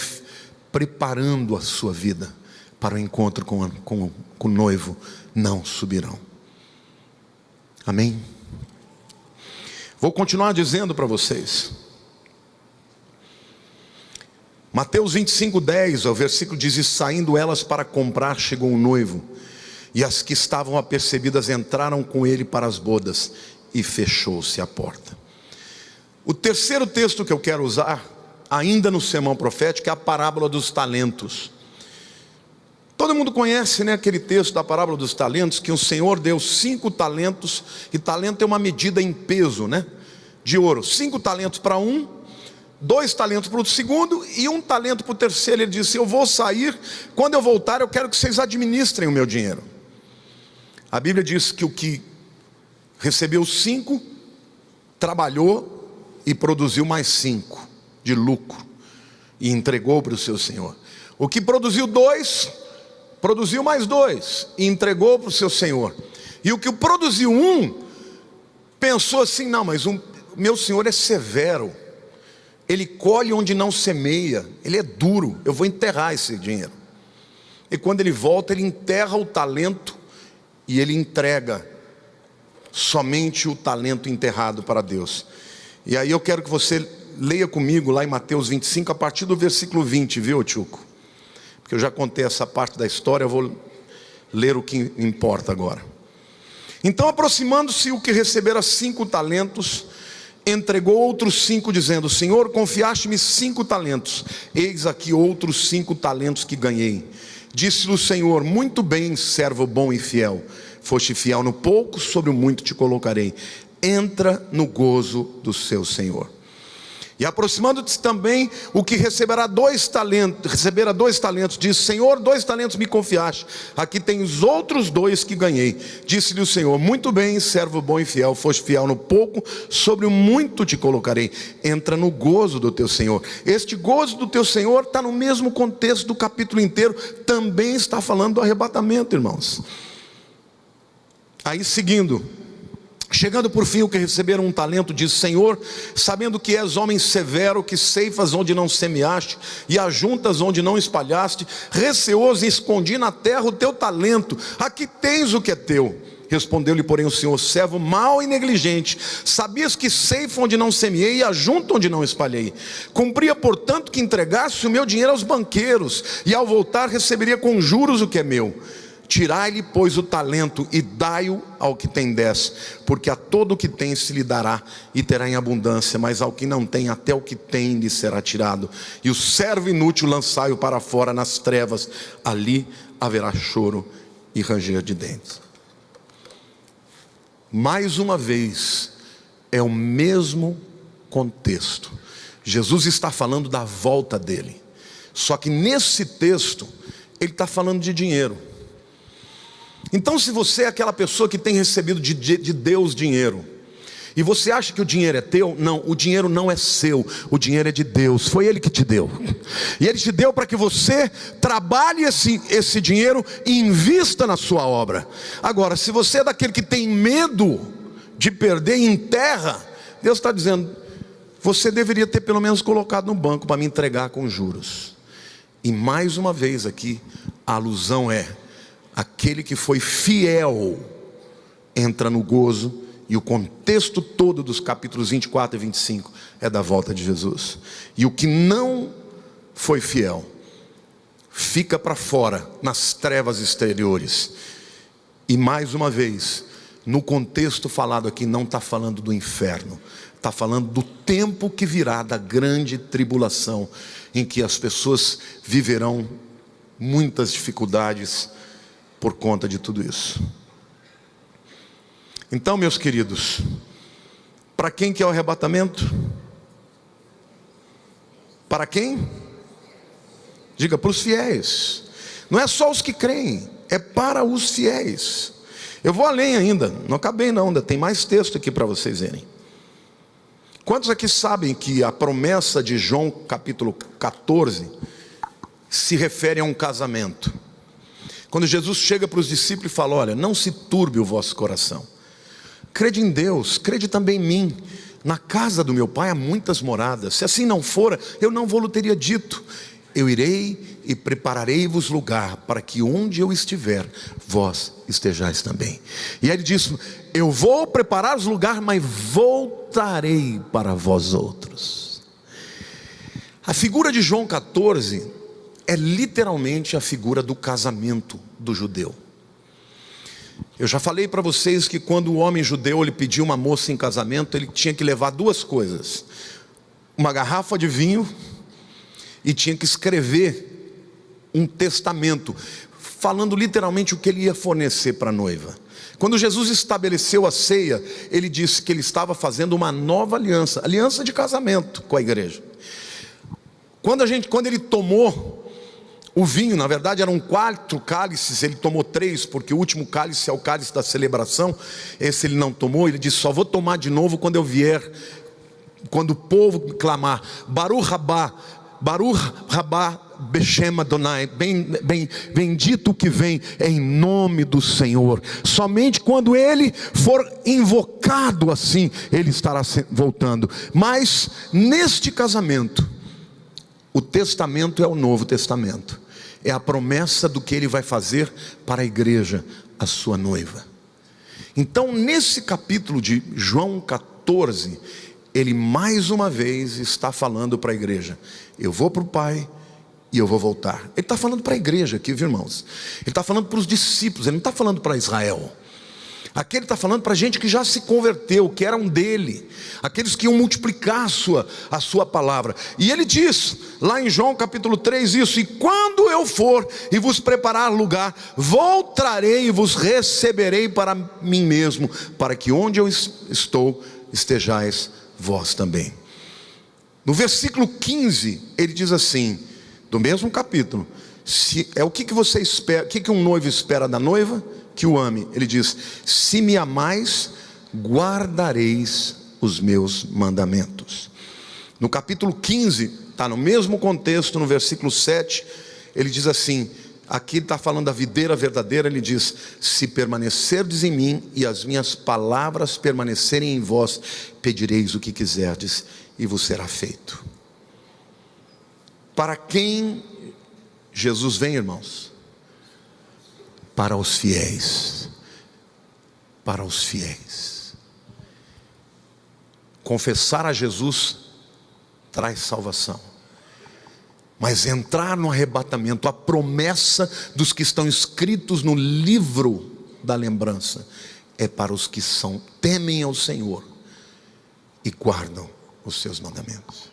preparando a sua vida para o encontro com o noivo não subirão. Amém? Vou continuar dizendo para vocês. Mateus 25:10, o versículo diz: e saindo elas para comprar, chegou o noivo, e as que estavam apercebidas entraram com ele para as bodas, e fechou-se a porta. O terceiro texto que eu quero usar, ainda no sermão profético, é a parábola dos talentos. Todo mundo conhece, né, aquele texto da parábola dos talentos, que o Senhor deu 5 talentos, e talento é uma medida em peso, né, de ouro. 5 talentos para um, 2 talentos para o segundo, e 1 talento para o terceiro. Ele disse: eu vou sair, quando eu voltar eu quero que vocês administrem o meu dinheiro. A Bíblia diz que o que recebeu 5, trabalhou e produziu mais 5 de lucro, e entregou para o seu senhor. O que produziu 2, produziu mais 2 e entregou para o seu senhor. E o que produziu 1, pensou assim: não, mas o meu senhor é severo, ele colhe onde não semeia, ele é duro, eu vou enterrar esse dinheiro. E quando ele volta, ele enterra o talento e ele entrega somente o talento enterrado para Deus. E aí eu quero que você leia comigo lá em Mateus 25, a partir do versículo 20, viu, Tchuco? Porque eu já contei essa parte da história, eu vou ler o que importa agora. Então, aproximando-se o que recebera 5 talentos, entregou outros 5, dizendo: Senhor, confiaste-me 5 talentos, eis aqui outros 5 talentos que ganhei. Disse-lhe o Senhor: muito bem, servo bom e fiel, foste fiel no pouco, sobre o muito te colocarei, entra no gozo do seu Senhor. E aproximando-se também o que recebera 2 talentos, disse: Senhor, 2 talentos me confiaste, aqui tens outros 2 que ganhei. Disse-lhe o Senhor: muito bem, servo bom e fiel, foste fiel no pouco, sobre o muito te colocarei, entra no gozo do teu Senhor. Este gozo do teu Senhor está no mesmo contexto do capítulo inteiro, também está falando do arrebatamento, irmãos. Aí seguindo, chegando por fim o que receberam 1 talento, diz: Senhor, sabendo que és homem severo, que ceifas onde não semeaste e ajuntas onde não espalhaste, receoso, escondi na terra o teu talento, aqui tens o que é teu. Respondeu-lhe, porém, o Senhor: servo mau e negligente, sabias que ceifo onde não semeei e ajunto onde não espalhei. Cumpria, portanto, que entregasse o meu dinheiro aos banqueiros, e ao voltar receberia com juros o que é meu. Tirai-lhe, pois, o talento e dai-o ao que tem 10, porque a todo o que tem se lhe dará e terá em abundância, mas ao que não tem, até o que tem lhe será tirado. E o servo inútil lançai-o para fora nas trevas, ali haverá choro e ranger de dentes. Mais uma vez, é o mesmo contexto. Jesus está falando da volta dele, só que nesse texto ele está falando de dinheiro. Então, se você é aquela pessoa que tem recebido de Deus dinheiro, e você acha que o dinheiro é teu, não, o dinheiro não é seu, o dinheiro é de Deus, foi Ele que te deu, e Ele te deu para que você trabalhe esse dinheiro e invista na sua obra. Agora, se você é daquele que tem medo de perder e enterra, Deus está dizendo: você deveria ter pelo menos colocado no banco para me entregar com juros. E mais uma vez aqui, a alusão é: aquele que foi fiel entra no gozo. E o contexto todo dos capítulos 24 e 25 é da volta de Jesus. E o que não foi fiel fica para fora, nas trevas exteriores. E mais uma vez, no contexto falado aqui, não está falando do inferno, está falando do tempo que virá, da grande tribulação, em que as pessoas viverão muitas dificuldades por conta de tudo isso. Então, meus queridos, para quem que é o arrebatamento? Para quem? Diga: para os fiéis. Não é só os que creem, é para os fiéis. Eu vou além ainda, não acabei não, ainda tem mais texto aqui para vocês verem. Quantos aqui sabem que a promessa de João capítulo 14 se refere a um casamento? Quando Jesus chega para os discípulos e fala: olha, não se turbe o vosso coração, crede em Deus, crede também em mim. Na casa do meu pai há muitas moradas, se assim não fora, eu não vou-lhe teria dito. Eu irei e prepararei-vos lugar, para que onde eu estiver, vós estejais também. E ele diz: eu vou preparar-vos lugar, mas voltarei para vós outros. A figura de João 14 é literalmente a figura do casamento do judeu. Eu já falei para vocês que quando o homem judeu ele pedia uma moça em casamento, ele tinha que levar 2 coisas: uma garrafa de vinho, e tinha que escrever um testamento, falando literalmente o que ele ia fornecer para a noiva. Quando Jesus estabeleceu a ceia, ele disse que ele estava fazendo uma nova aliança, aliança de casamento com a igreja. Quando ele tomou o vinho, na verdade eram 4 cálices, ele tomou 3, porque o último cálice é o cálice da celebração. Esse ele não tomou, ele disse: só vou tomar de novo quando eu vier, quando o povo clamar Baruch Rabá, Baruch rabá Beshem Adonai, bendito o que vem em nome do Senhor. Somente quando ele for invocado assim, ele estará voltando. Mas neste casamento, o testamento é o Novo Testamento, é a promessa do que ele vai fazer para a igreja, a sua noiva. Então nesse capítulo de João 14, ele mais uma vez está falando para a igreja: eu vou para o Pai e eu vou voltar. Ele está falando para a igreja aqui, viu, irmãos? Ele está falando para os discípulos, ele não está falando para Israel. Aqui ele está falando para gente que já se converteu, que eram dele, aqueles que iam multiplicar a sua palavra. E ele diz lá em João capítulo 3 isso: e quando eu for e vos preparar lugar, voltarei e vos receberei para mim mesmo, para que onde eu estou estejais vós também. No versículo 15 ele diz assim, do mesmo capítulo: o que você espera, o que um noivo espera da noiva? Que o ame. Ele diz: se me amais, guardareis os meus mandamentos. No capítulo 15, está no mesmo contexto, no versículo 7, ele diz assim, aqui ele está falando da videira verdadeira, ele diz: se permanecerdes em mim e as minhas palavras permanecerem em vós, pedireis o que quiserdes e vos será feito. Para quem Jesus vem, irmãos? Para os fiéis. Para os fiéis. Confessar a Jesus traz salvação, mas entrar no arrebatamento, a promessa dos que estão escritos no livro da lembrança, é para os que temem ao Senhor e guardam os seus mandamentos.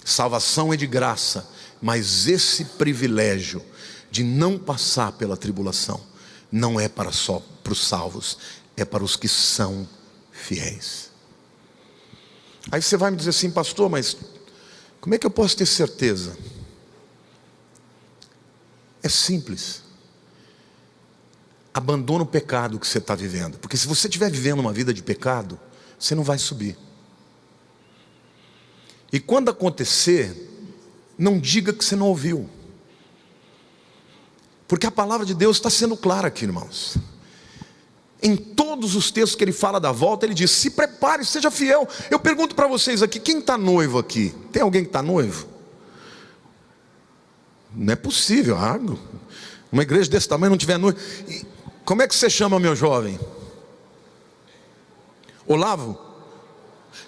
Salvação é de graça, mas esse privilégio de não passar pela tribulação não é só para os salvos, é para os que são fiéis. Aí você vai me dizer assim: pastor, mas como é que eu posso ter certeza? É simples. Abandona o pecado que você está vivendo, porque se você estiver vivendo uma vida de pecado, você não vai subir. E quando acontecer, não diga que você não ouviu, porque a palavra de Deus está sendo clara aqui, irmãos. Em todos os textos que ele fala da volta, ele diz: se prepare, seja fiel. Eu pergunto para vocês aqui, quem está noivo aqui? Tem alguém que está noivo? Não é possível, uma igreja desse tamanho não tiver noivo. Como é que você chama, meu jovem? Olavo?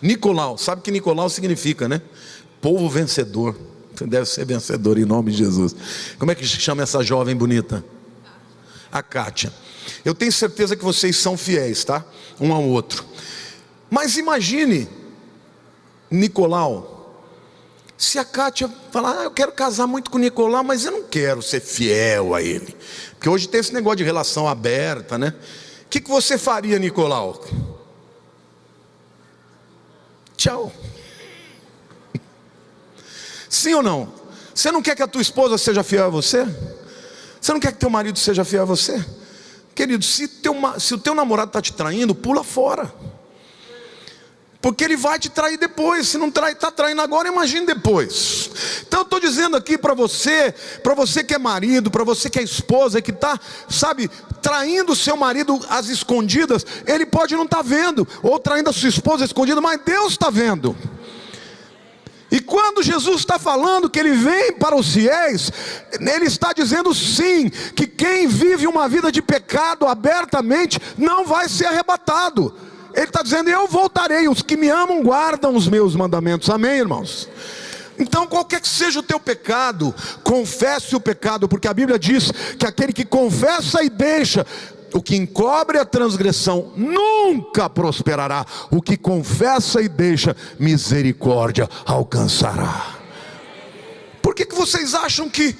Nicolau, sabe o que Nicolau significa, né? Povo vencedor. Você deve ser vencedor em nome de Jesus. Como é que chama essa jovem bonita? A Kátia. Eu tenho certeza que vocês são fiéis, tá? Um ao outro. Mas imagine, Nicolau, se a Kátia falar: eu quero casar muito com o Nicolau, mas eu não quero ser fiel a ele. Porque hoje tem esse negócio de relação aberta, né? O que você faria, Nicolau? Tchau. Sim ou não? Você não quer que a tua esposa seja fiel a você? Você não quer que teu marido seja fiel a você? Querido, se o teu namorado está te traindo, pula fora, porque ele vai te trair depois. Se não está traindo agora, imagine depois. Então eu estou dizendo aqui para você que é marido, para você que é esposa, que está, traindo o seu marido às escondidas. Ele pode não estar vendo, ou traindo a sua esposa escondida, mas Deus está vendo. E quando Jesus está falando que ele vem para os fiéis, ele está dizendo sim, que quem vive uma vida de pecado abertamente não vai ser arrebatado. Ele está dizendo: eu voltarei, os que me amam guardam os meus mandamentos. Amém, irmãos? Então qualquer que seja o teu pecado, confesse o pecado, porque a Bíblia diz que aquele que confessa e deixa, o que encobre a transgressão nunca prosperará. O que confessa e deixa, misericórdia alcançará. Por que vocês acham que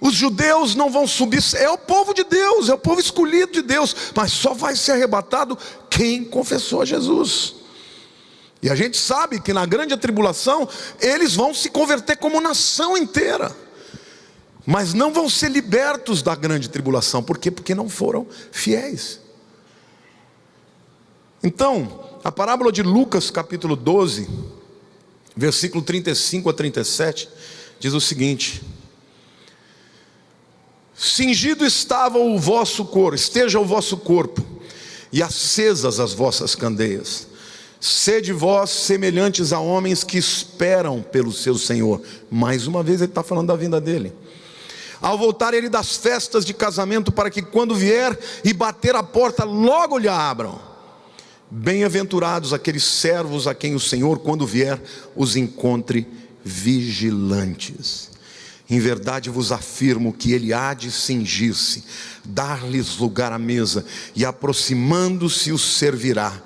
os judeus não vão subir? É o povo de Deus, é o povo escolhido de Deus, mas só vai ser arrebatado quem confessou a Jesus. E a gente sabe que na grande tribulação eles vão se converter como nação inteira, mas não vão ser libertos da grande tribulação. Por quê? Porque não foram fiéis. Então, a parábola de Lucas capítulo 12, versículo 35 a 37, diz o seguinte: cingido esteja o vosso corpo, e acesas as vossas candeias. Sede vós semelhantes a homens que esperam pelo seu Senhor. Mais uma vez ele está falando da vinda dele. Ao voltar ele das festas de casamento, para que quando vier e bater a porta, logo lhe abram. Bem-aventurados aqueles servos a quem o Senhor, quando vier, os encontre vigilantes. Em verdade vos afirmo que ele há de cingir-se, dar-lhes lugar à mesa, e aproximando-se os servirá.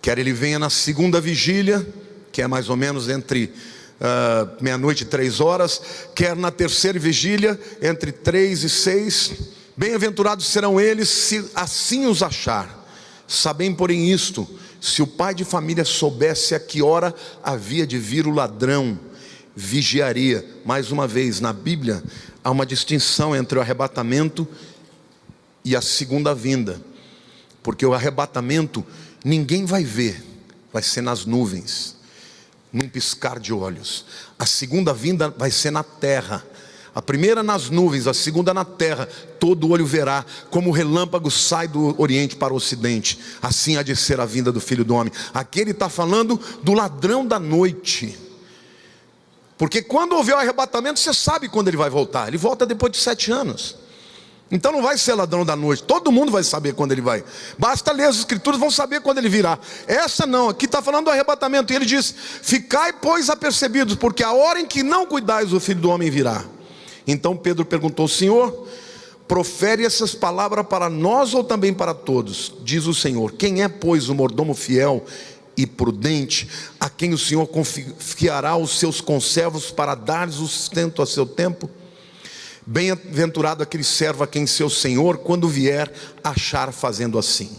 Quer ele venha na segunda vigília, que é mais ou menos entre meia-noite e 3 horas, quer na terceira vigília, entre 3 e 6, bem-aventurados serão eles, se assim os achar. Sabem, porém, isto: se o pai de família soubesse a que hora havia de vir o ladrão, vigiaria. Mais uma vez, na Bíblia há uma distinção entre o arrebatamento e a segunda vinda, porque o arrebatamento ninguém vai ver, vai ser nas nuvens, num piscar de olhos. A segunda vinda vai ser na terra. A primeira nas nuvens, a segunda na terra. Todo olho verá, como o relâmpago sai do oriente para o ocidente, assim há de ser a vinda do Filho do Homem. Aqui ele está falando do ladrão da noite, porque quando houver o arrebatamento, você sabe quando ele vai voltar. Ele volta depois de 7 anos. Então não vai ser ladrão da noite, todo mundo vai saber quando ele vai. Basta ler as escrituras, vão saber quando ele virá. Essa não, aqui está falando do arrebatamento. E ele diz: ficai pois apercebidos, porque a hora em que não cuidais, o Filho do Homem virá. Então Pedro perguntou: Senhor, profere essas palavras para nós ou também para todos? Diz o Senhor: quem é pois o mordomo fiel e prudente, a quem o Senhor confiará os seus conservos para dar-lhes o sustento a seu tempo? Bem-aventurado aquele servo a quem seu Senhor, quando vier, achar fazendo assim.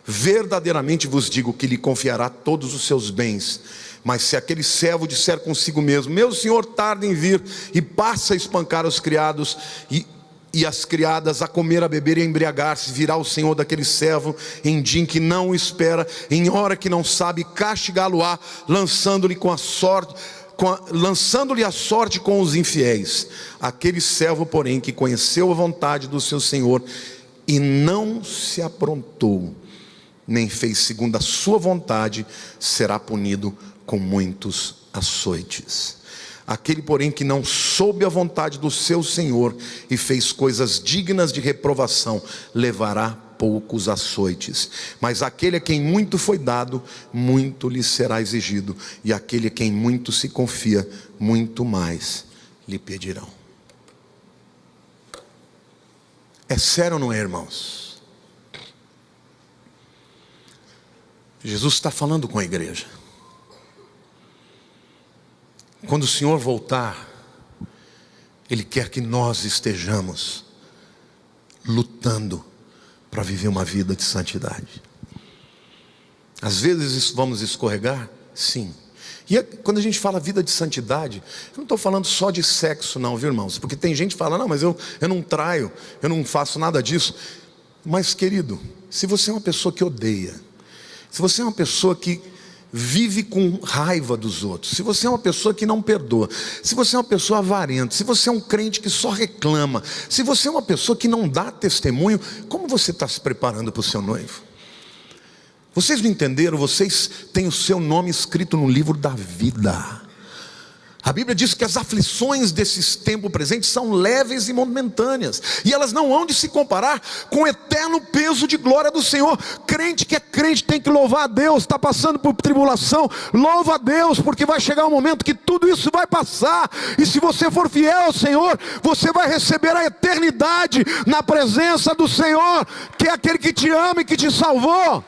Verdadeiramente vos digo que lhe confiará todos os seus bens. Mas se aquele servo disser consigo mesmo: meu senhor tarda em vir, e passa a espancar os criados e as criadas, a comer, a beber e a embriagar-se, virá o senhor daquele servo em dia em que não o espera, em hora que não sabe, castigá-lo-á, lançando-lhe a sorte com os infiéis. Aquele servo, porém, que conheceu a vontade do seu senhor e não se aprontou, nem fez segundo a sua vontade, será punido com muitos açoites. Aquele, porém, que não soube a vontade do seu senhor e fez coisas dignas de reprovação, levará poucos açoites. Mas aquele a quem muito foi dado, muito lhe será exigido, e aquele a quem muito se confia, muito mais lhe pedirão. É sério ou não é, irmãos? Jesus está falando com a igreja. Quando o Senhor voltar, Ele quer que nós estejamos lutando para viver uma vida de santidade. Às vezes vamos escorregar, sim. E quando a gente fala vida de santidade, eu não estou falando só de sexo não, viu, irmãos? Porque tem gente que fala: não, mas eu não traio, eu não faço nada disso. Mas querido, se você é uma pessoa que odeia, se você é uma pessoa que vive com raiva dos outros, se você é uma pessoa que não perdoa, se você é uma pessoa avarenta, se você é um crente que só reclama, se você é uma pessoa que não dá testemunho, como você está se preparando para o seu noivo? Vocês não entenderam? Vocês têm o seu nome escrito no livro da vida. A Bíblia diz que as aflições desses tempos presentes são leves e momentâneas, e elas não hão de se comparar com o eterno peso de glória do Senhor. Crente que é crente tem que louvar a Deus. Está passando por tribulação, louva a Deus, porque vai chegar um momento que tudo isso vai passar, e se você for fiel ao Senhor, você vai receber a eternidade na presença do Senhor, que é aquele que te ama e que te salvou.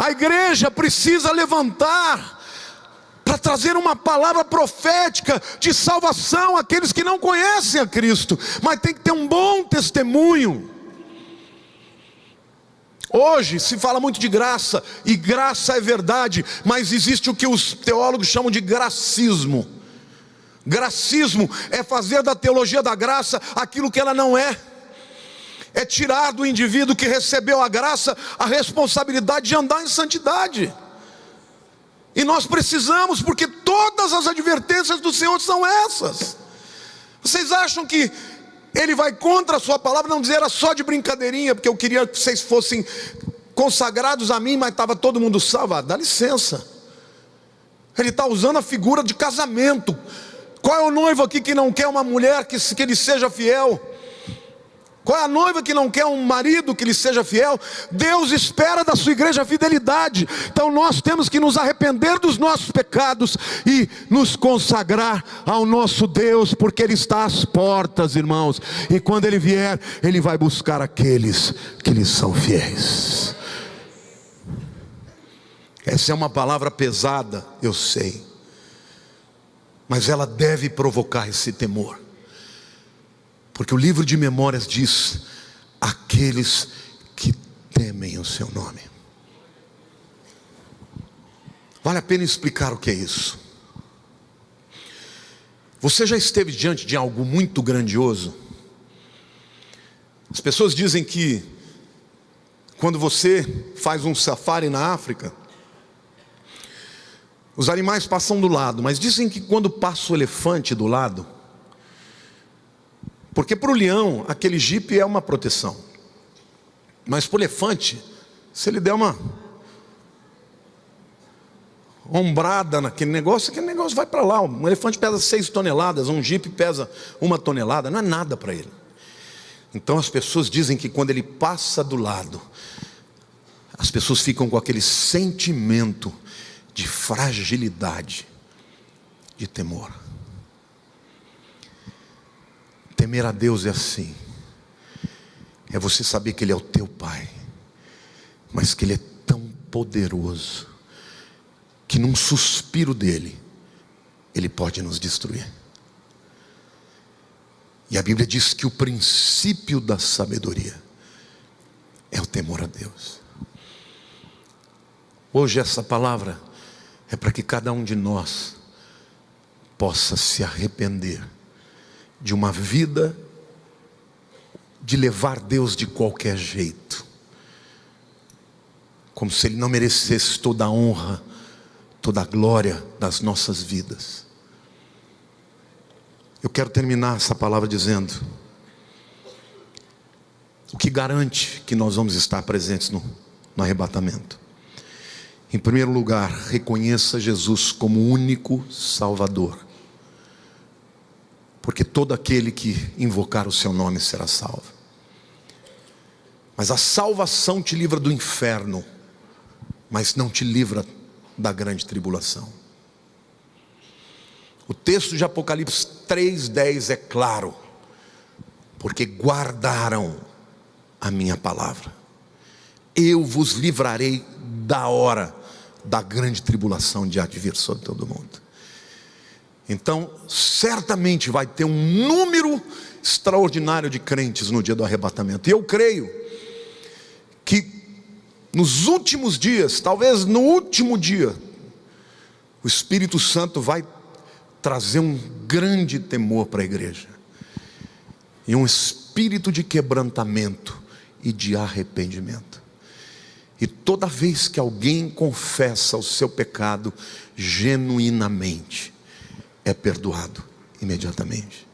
A igreja precisa levantar para trazer uma palavra profética de salvação àqueles que não conhecem a Cristo, mas tem que ter um bom testemunho. Hoje se fala muito de graça, e graça é verdade, mas existe o que os teólogos chamam de gracismo. Gracismo é fazer da teologia da graça aquilo que ela não é. É tirar do indivíduo que recebeu a graça a responsabilidade de andar em santidade. E nós precisamos, porque todas as advertências do Senhor são essas. Vocês acham que Ele vai contra a sua palavra? Não dizer era só de brincadeirinha, porque eu queria que vocês fossem consagrados a mim, mas estava todo mundo salvo. Ah, dá licença. Ele está usando a figura de casamento. Qual é o noivo aqui que não quer uma mulher que lhe seja fiel? Qual é a noiva que não quer um marido que lhe seja fiel? Deus espera da sua igreja a fidelidade. Então nós temos que nos arrepender dos nossos pecados e nos consagrar ao nosso Deus, porque Ele está às portas, irmãos. E quando Ele vier, Ele vai buscar aqueles que lhe são fiéis. Essa é uma palavra pesada, eu sei, mas ela deve provocar esse temor. Porque o livro de Memórias diz: aqueles que temem o seu nome. Vale a pena explicar o que é isso. Você já esteve diante de algo muito grandioso? As pessoas dizem que quando você faz um safari na África, os animais passam do lado, mas dizem que quando passa o elefante do lado, porque para o leão, aquele jipe é uma proteção. Mas para o elefante, se ele der uma ombrada naquele negócio, aquele negócio vai para lá. Um elefante pesa 6 toneladas, um jipe pesa 1 tonelada, não é nada para ele. Então as pessoas dizem que quando ele passa do lado, as pessoas ficam com aquele sentimento de fragilidade, de temor. Temer a Deus é assim. É você saber que Ele é o teu Pai, mas que Ele é tão poderoso, que num suspiro dEle, Ele pode nos destruir. E a Bíblia diz que o princípio da sabedoria é o temor a Deus. Hoje essa palavra é para que cada um de nós possa se arrepender de uma vida de levar Deus de qualquer jeito, como se Ele não merecesse toda a honra, toda a glória das nossas vidas. Eu quero terminar essa palavra dizendo o que garante que nós vamos estar presentes no arrebatamento. Em primeiro lugar, reconheça Jesus como o único Salvador, porque todo aquele que invocar o seu nome será salvo. Mas a salvação te livra do inferno, mas não te livra da grande tribulação. O texto de Apocalipse 3:10 é claro: porque guardaram a minha palavra, eu vos livrarei da hora da grande tribulação de há de vir sobre todo mundo. Então, certamente vai ter um número extraordinário de crentes no dia do arrebatamento. E eu creio que nos últimos dias, talvez no último dia, o Espírito Santo vai trazer um grande temor para a igreja, e um espírito de quebrantamento e de arrependimento. E toda vez que alguém confessa o seu pecado genuinamente, é perdoado imediatamente.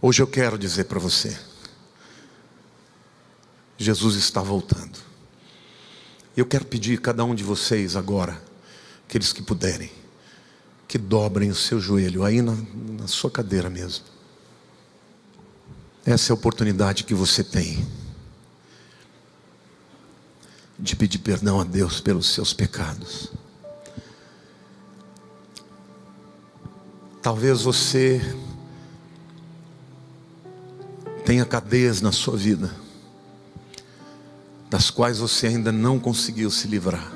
Hoje eu quero dizer para você: Jesus está voltando. Eu quero pedir a cada um de vocês agora, aqueles que puderem, que dobrem o seu joelho aí na sua cadeira mesmo. Essa é a oportunidade que você tem de pedir perdão a Deus pelos seus pecados. Talvez você tenha cadeias na sua vida, das quais você ainda não conseguiu se livrar.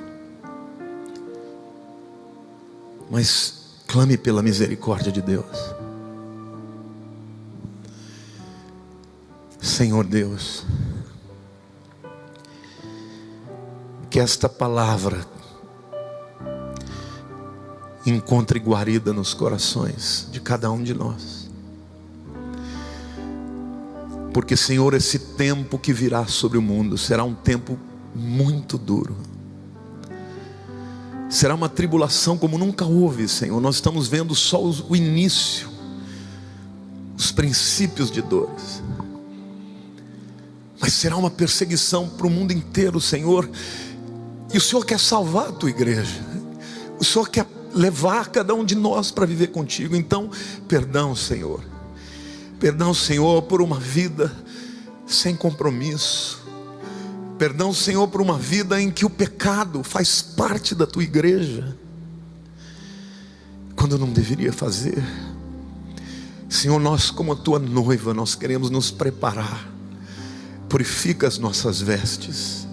Mas clame pela misericórdia de Deus. Senhor Deus, que esta palavra encontre guarida nos corações de cada um de nós. Porque, Senhor, esse tempo que virá sobre o mundo será um tempo muito duro. Será uma tribulação como nunca houve, Senhor. Nós estamos vendo só o início, os princípios de dores. Mas será uma perseguição para o mundo inteiro, Senhor. E o Senhor quer salvar a tua igreja. O Senhor quer levar cada um de nós para viver contigo. Então, perdão, Senhor. Perdão, Senhor, por uma vida sem compromisso. Perdão, Senhor, por uma vida em que o pecado faz parte da tua igreja, quando não deveria fazer. Senhor, nós como a tua noiva, nós queremos nos preparar. Purifica as nossas vestes.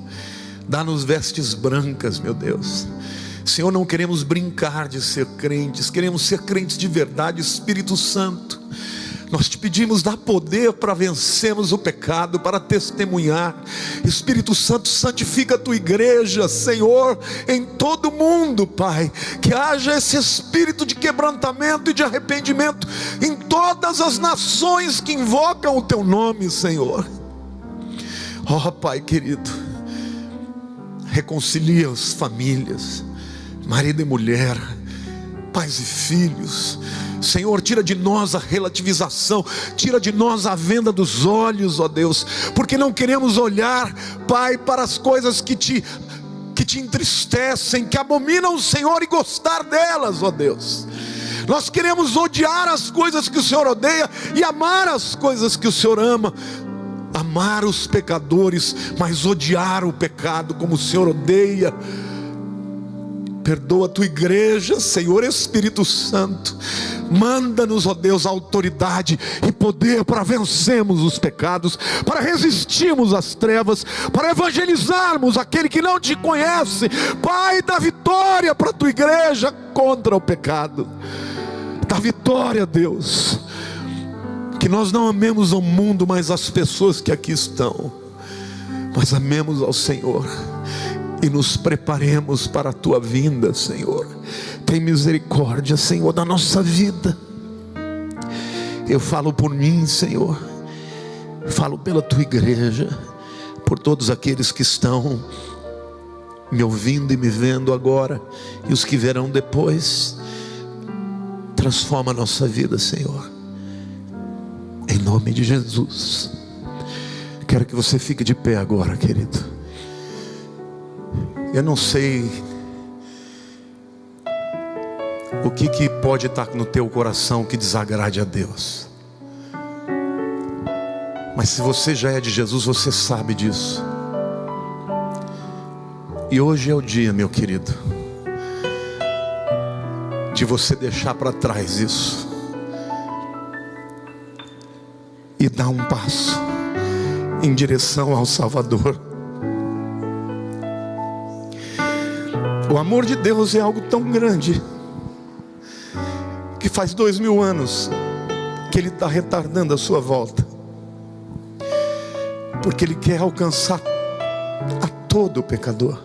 Dá-nos vestes brancas, meu Deus. Senhor, não queremos brincar de ser crentes, queremos ser crentes de verdade. Espírito Santo, nós te pedimos, dá poder para vencermos o pecado, para testemunhar. Espírito Santo, santifica a tua igreja, Senhor, em todo o mundo, Pai. Que haja esse espírito de quebrantamento e de arrependimento em todas as nações que invocam o teu nome, Senhor. Ó Pai querido, reconcilia as famílias, marido e mulher, pais e filhos. Senhor, tira de nós a relativização, tira de nós a venda dos olhos, ó Deus, porque não queremos olhar, Pai, para as coisas que te entristecem, que abominam o Senhor, e gostar delas, ó Deus. Nós queremos odiar as coisas que o Senhor odeia e amar as coisas que o Senhor ama. Amar os pecadores, mas odiar o pecado como o Senhor odeia. Perdoa a tua igreja, Senhor. Espírito Santo, manda-nos, ó Deus, autoridade e poder para vencermos os pecados, para resistirmos às trevas, para evangelizarmos aquele que não te conhece. Pai, dá vitória para a tua igreja contra o pecado. Dá vitória, Deus. Que nós não amemos ao mundo, mas as pessoas que aqui estão, mas amemos ao Senhor e nos preparemos para a tua vinda, Senhor. Tem misericórdia, Senhor, da nossa vida. Eu falo por mim, Senhor, falo pela tua igreja, por todos aqueles que estão me ouvindo e me vendo agora, e os que verão depois. Transforma a nossa vida, Senhor, em nome de Jesus. Quero que você fique de pé agora, querido. Eu não sei o que pode estar no teu coração que desagrade a Deus, mas se você já é de Jesus, você sabe disso. E hoje é o dia, meu querido, de você deixar para trás isso e dar um passo em direção ao Salvador. O amor de Deus é algo tão grande que faz 2000 anos que Ele está retardando a sua volta, porque Ele quer alcançar a todo pecador.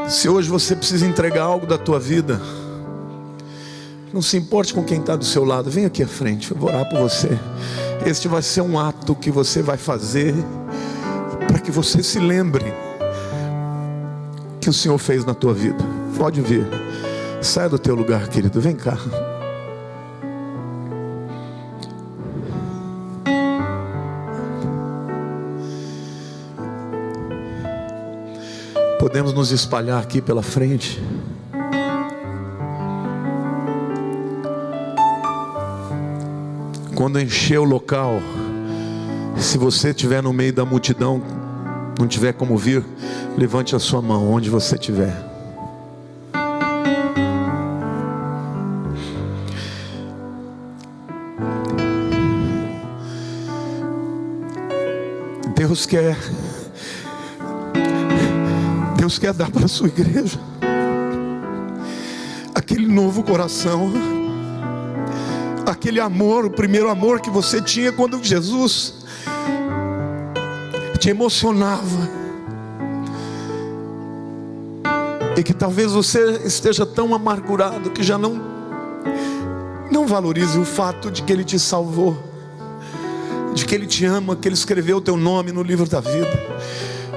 Se hoje você precisa entregar algo da tua vida, não se importe com quem está do seu lado, vem aqui à frente, eu vou orar por você. Este vai ser um ato que você vai fazer para que você se lembre que o Senhor fez na tua vida. Pode vir, saia do teu lugar, querido, vem cá. Podemos nos espalhar aqui pela frente. Quando encher o local, se você estiver no meio da multidão, não tiver como vir, levante a sua mão onde você estiver. Deus quer dar para a sua igreja aquele novo coração, aquele amor, o primeiro amor que você tinha quando Jesus te emocionava, e que talvez você esteja tão amargurado que já não valorize o fato de que Ele te salvou. de que Ele te ama, que Ele escreveu o teu nome no livro da vida.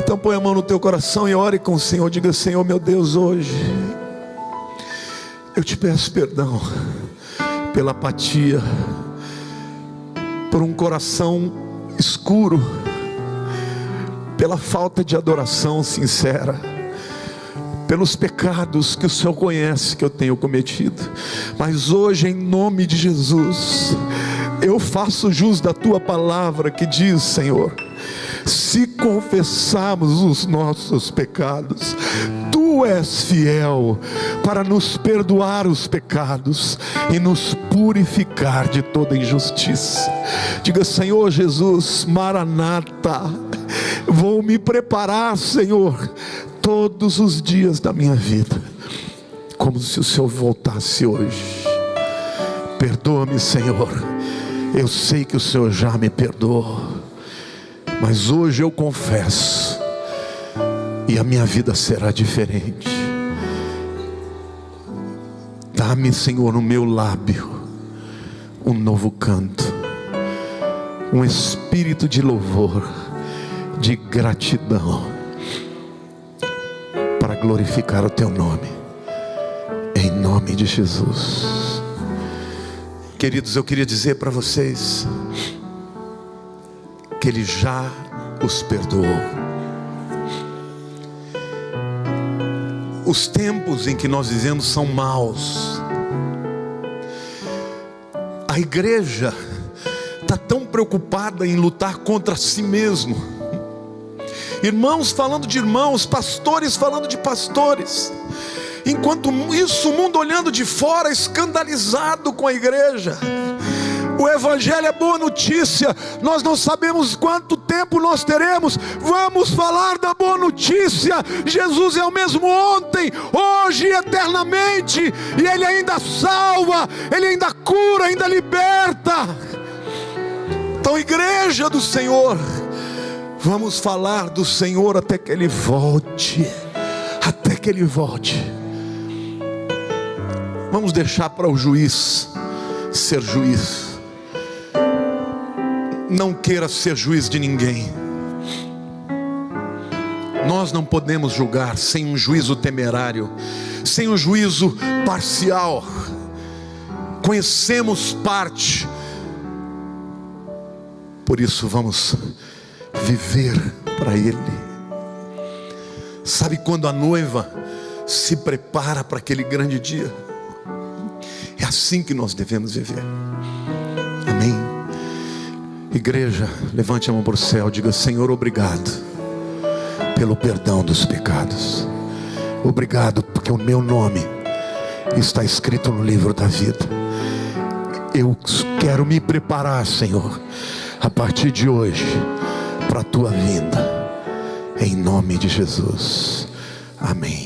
Então põe a mão no teu coração e ore com o Senhor. Diga: Senhor meu Deus, hoje eu te peço perdão pela apatia, por um coração escuro, pela falta de adoração sincera, pelos pecados que o Senhor conhece que eu tenho cometido. Mas hoje, em nome de Jesus, eu faço jus da tua palavra que diz, Senhor, se confessarmos os nossos pecados, Tu és fiel para nos perdoar os pecados e nos purificar de toda injustiça. Diga: Senhor Jesus, Maranata, vou me preparar, Senhor, todos os dias da minha vida, como se o Senhor voltasse hoje. Perdoa-me, Senhor. Eu sei que o Senhor já me perdoou, mas hoje eu confesso, e a minha vida será diferente. Dá-me, Senhor, no meu lábio um novo canto, um espírito de louvor, de gratidão, para glorificar o Teu nome, em nome de Jesus. Queridos, eu queria dizer para vocês que Ele já os perdoou. Os tempos em que nós vivemos são maus. A igreja está tão preocupada em lutar contra si mesmo. Irmãos falando de irmãos, pastores falando de pastores. Enquanto isso, o mundo olhando de fora, escandalizado com a igreja. O evangelho é boa notícia. Nós não sabemos quanto tempo nós teremos. Vamos falar da boa notícia. Jesus é o mesmo ontem, hoje e eternamente. E Ele ainda salva, Ele ainda cura, ainda liberta. Então, igreja do Senhor, vamos falar do Senhor até que Ele volte. Até que Ele volte. Vamos deixar para o juiz ser juiz. Não queira ser juiz de ninguém. Nós não podemos julgar sem um juízo temerário, sem um juízo parcial. Conhecemos parte. Por isso vamos viver para Ele. Sabe quando a noiva se prepara para aquele grande dia? É assim que nós devemos viver. Amém. Igreja, levante a mão para o céu. Diga: Senhor, obrigado pelo perdão dos pecados. Obrigado porque o meu nome está escrito no livro da vida. Eu quero me preparar, Senhor, a partir de hoje, para a tua vinda, em nome de Jesus. Amém.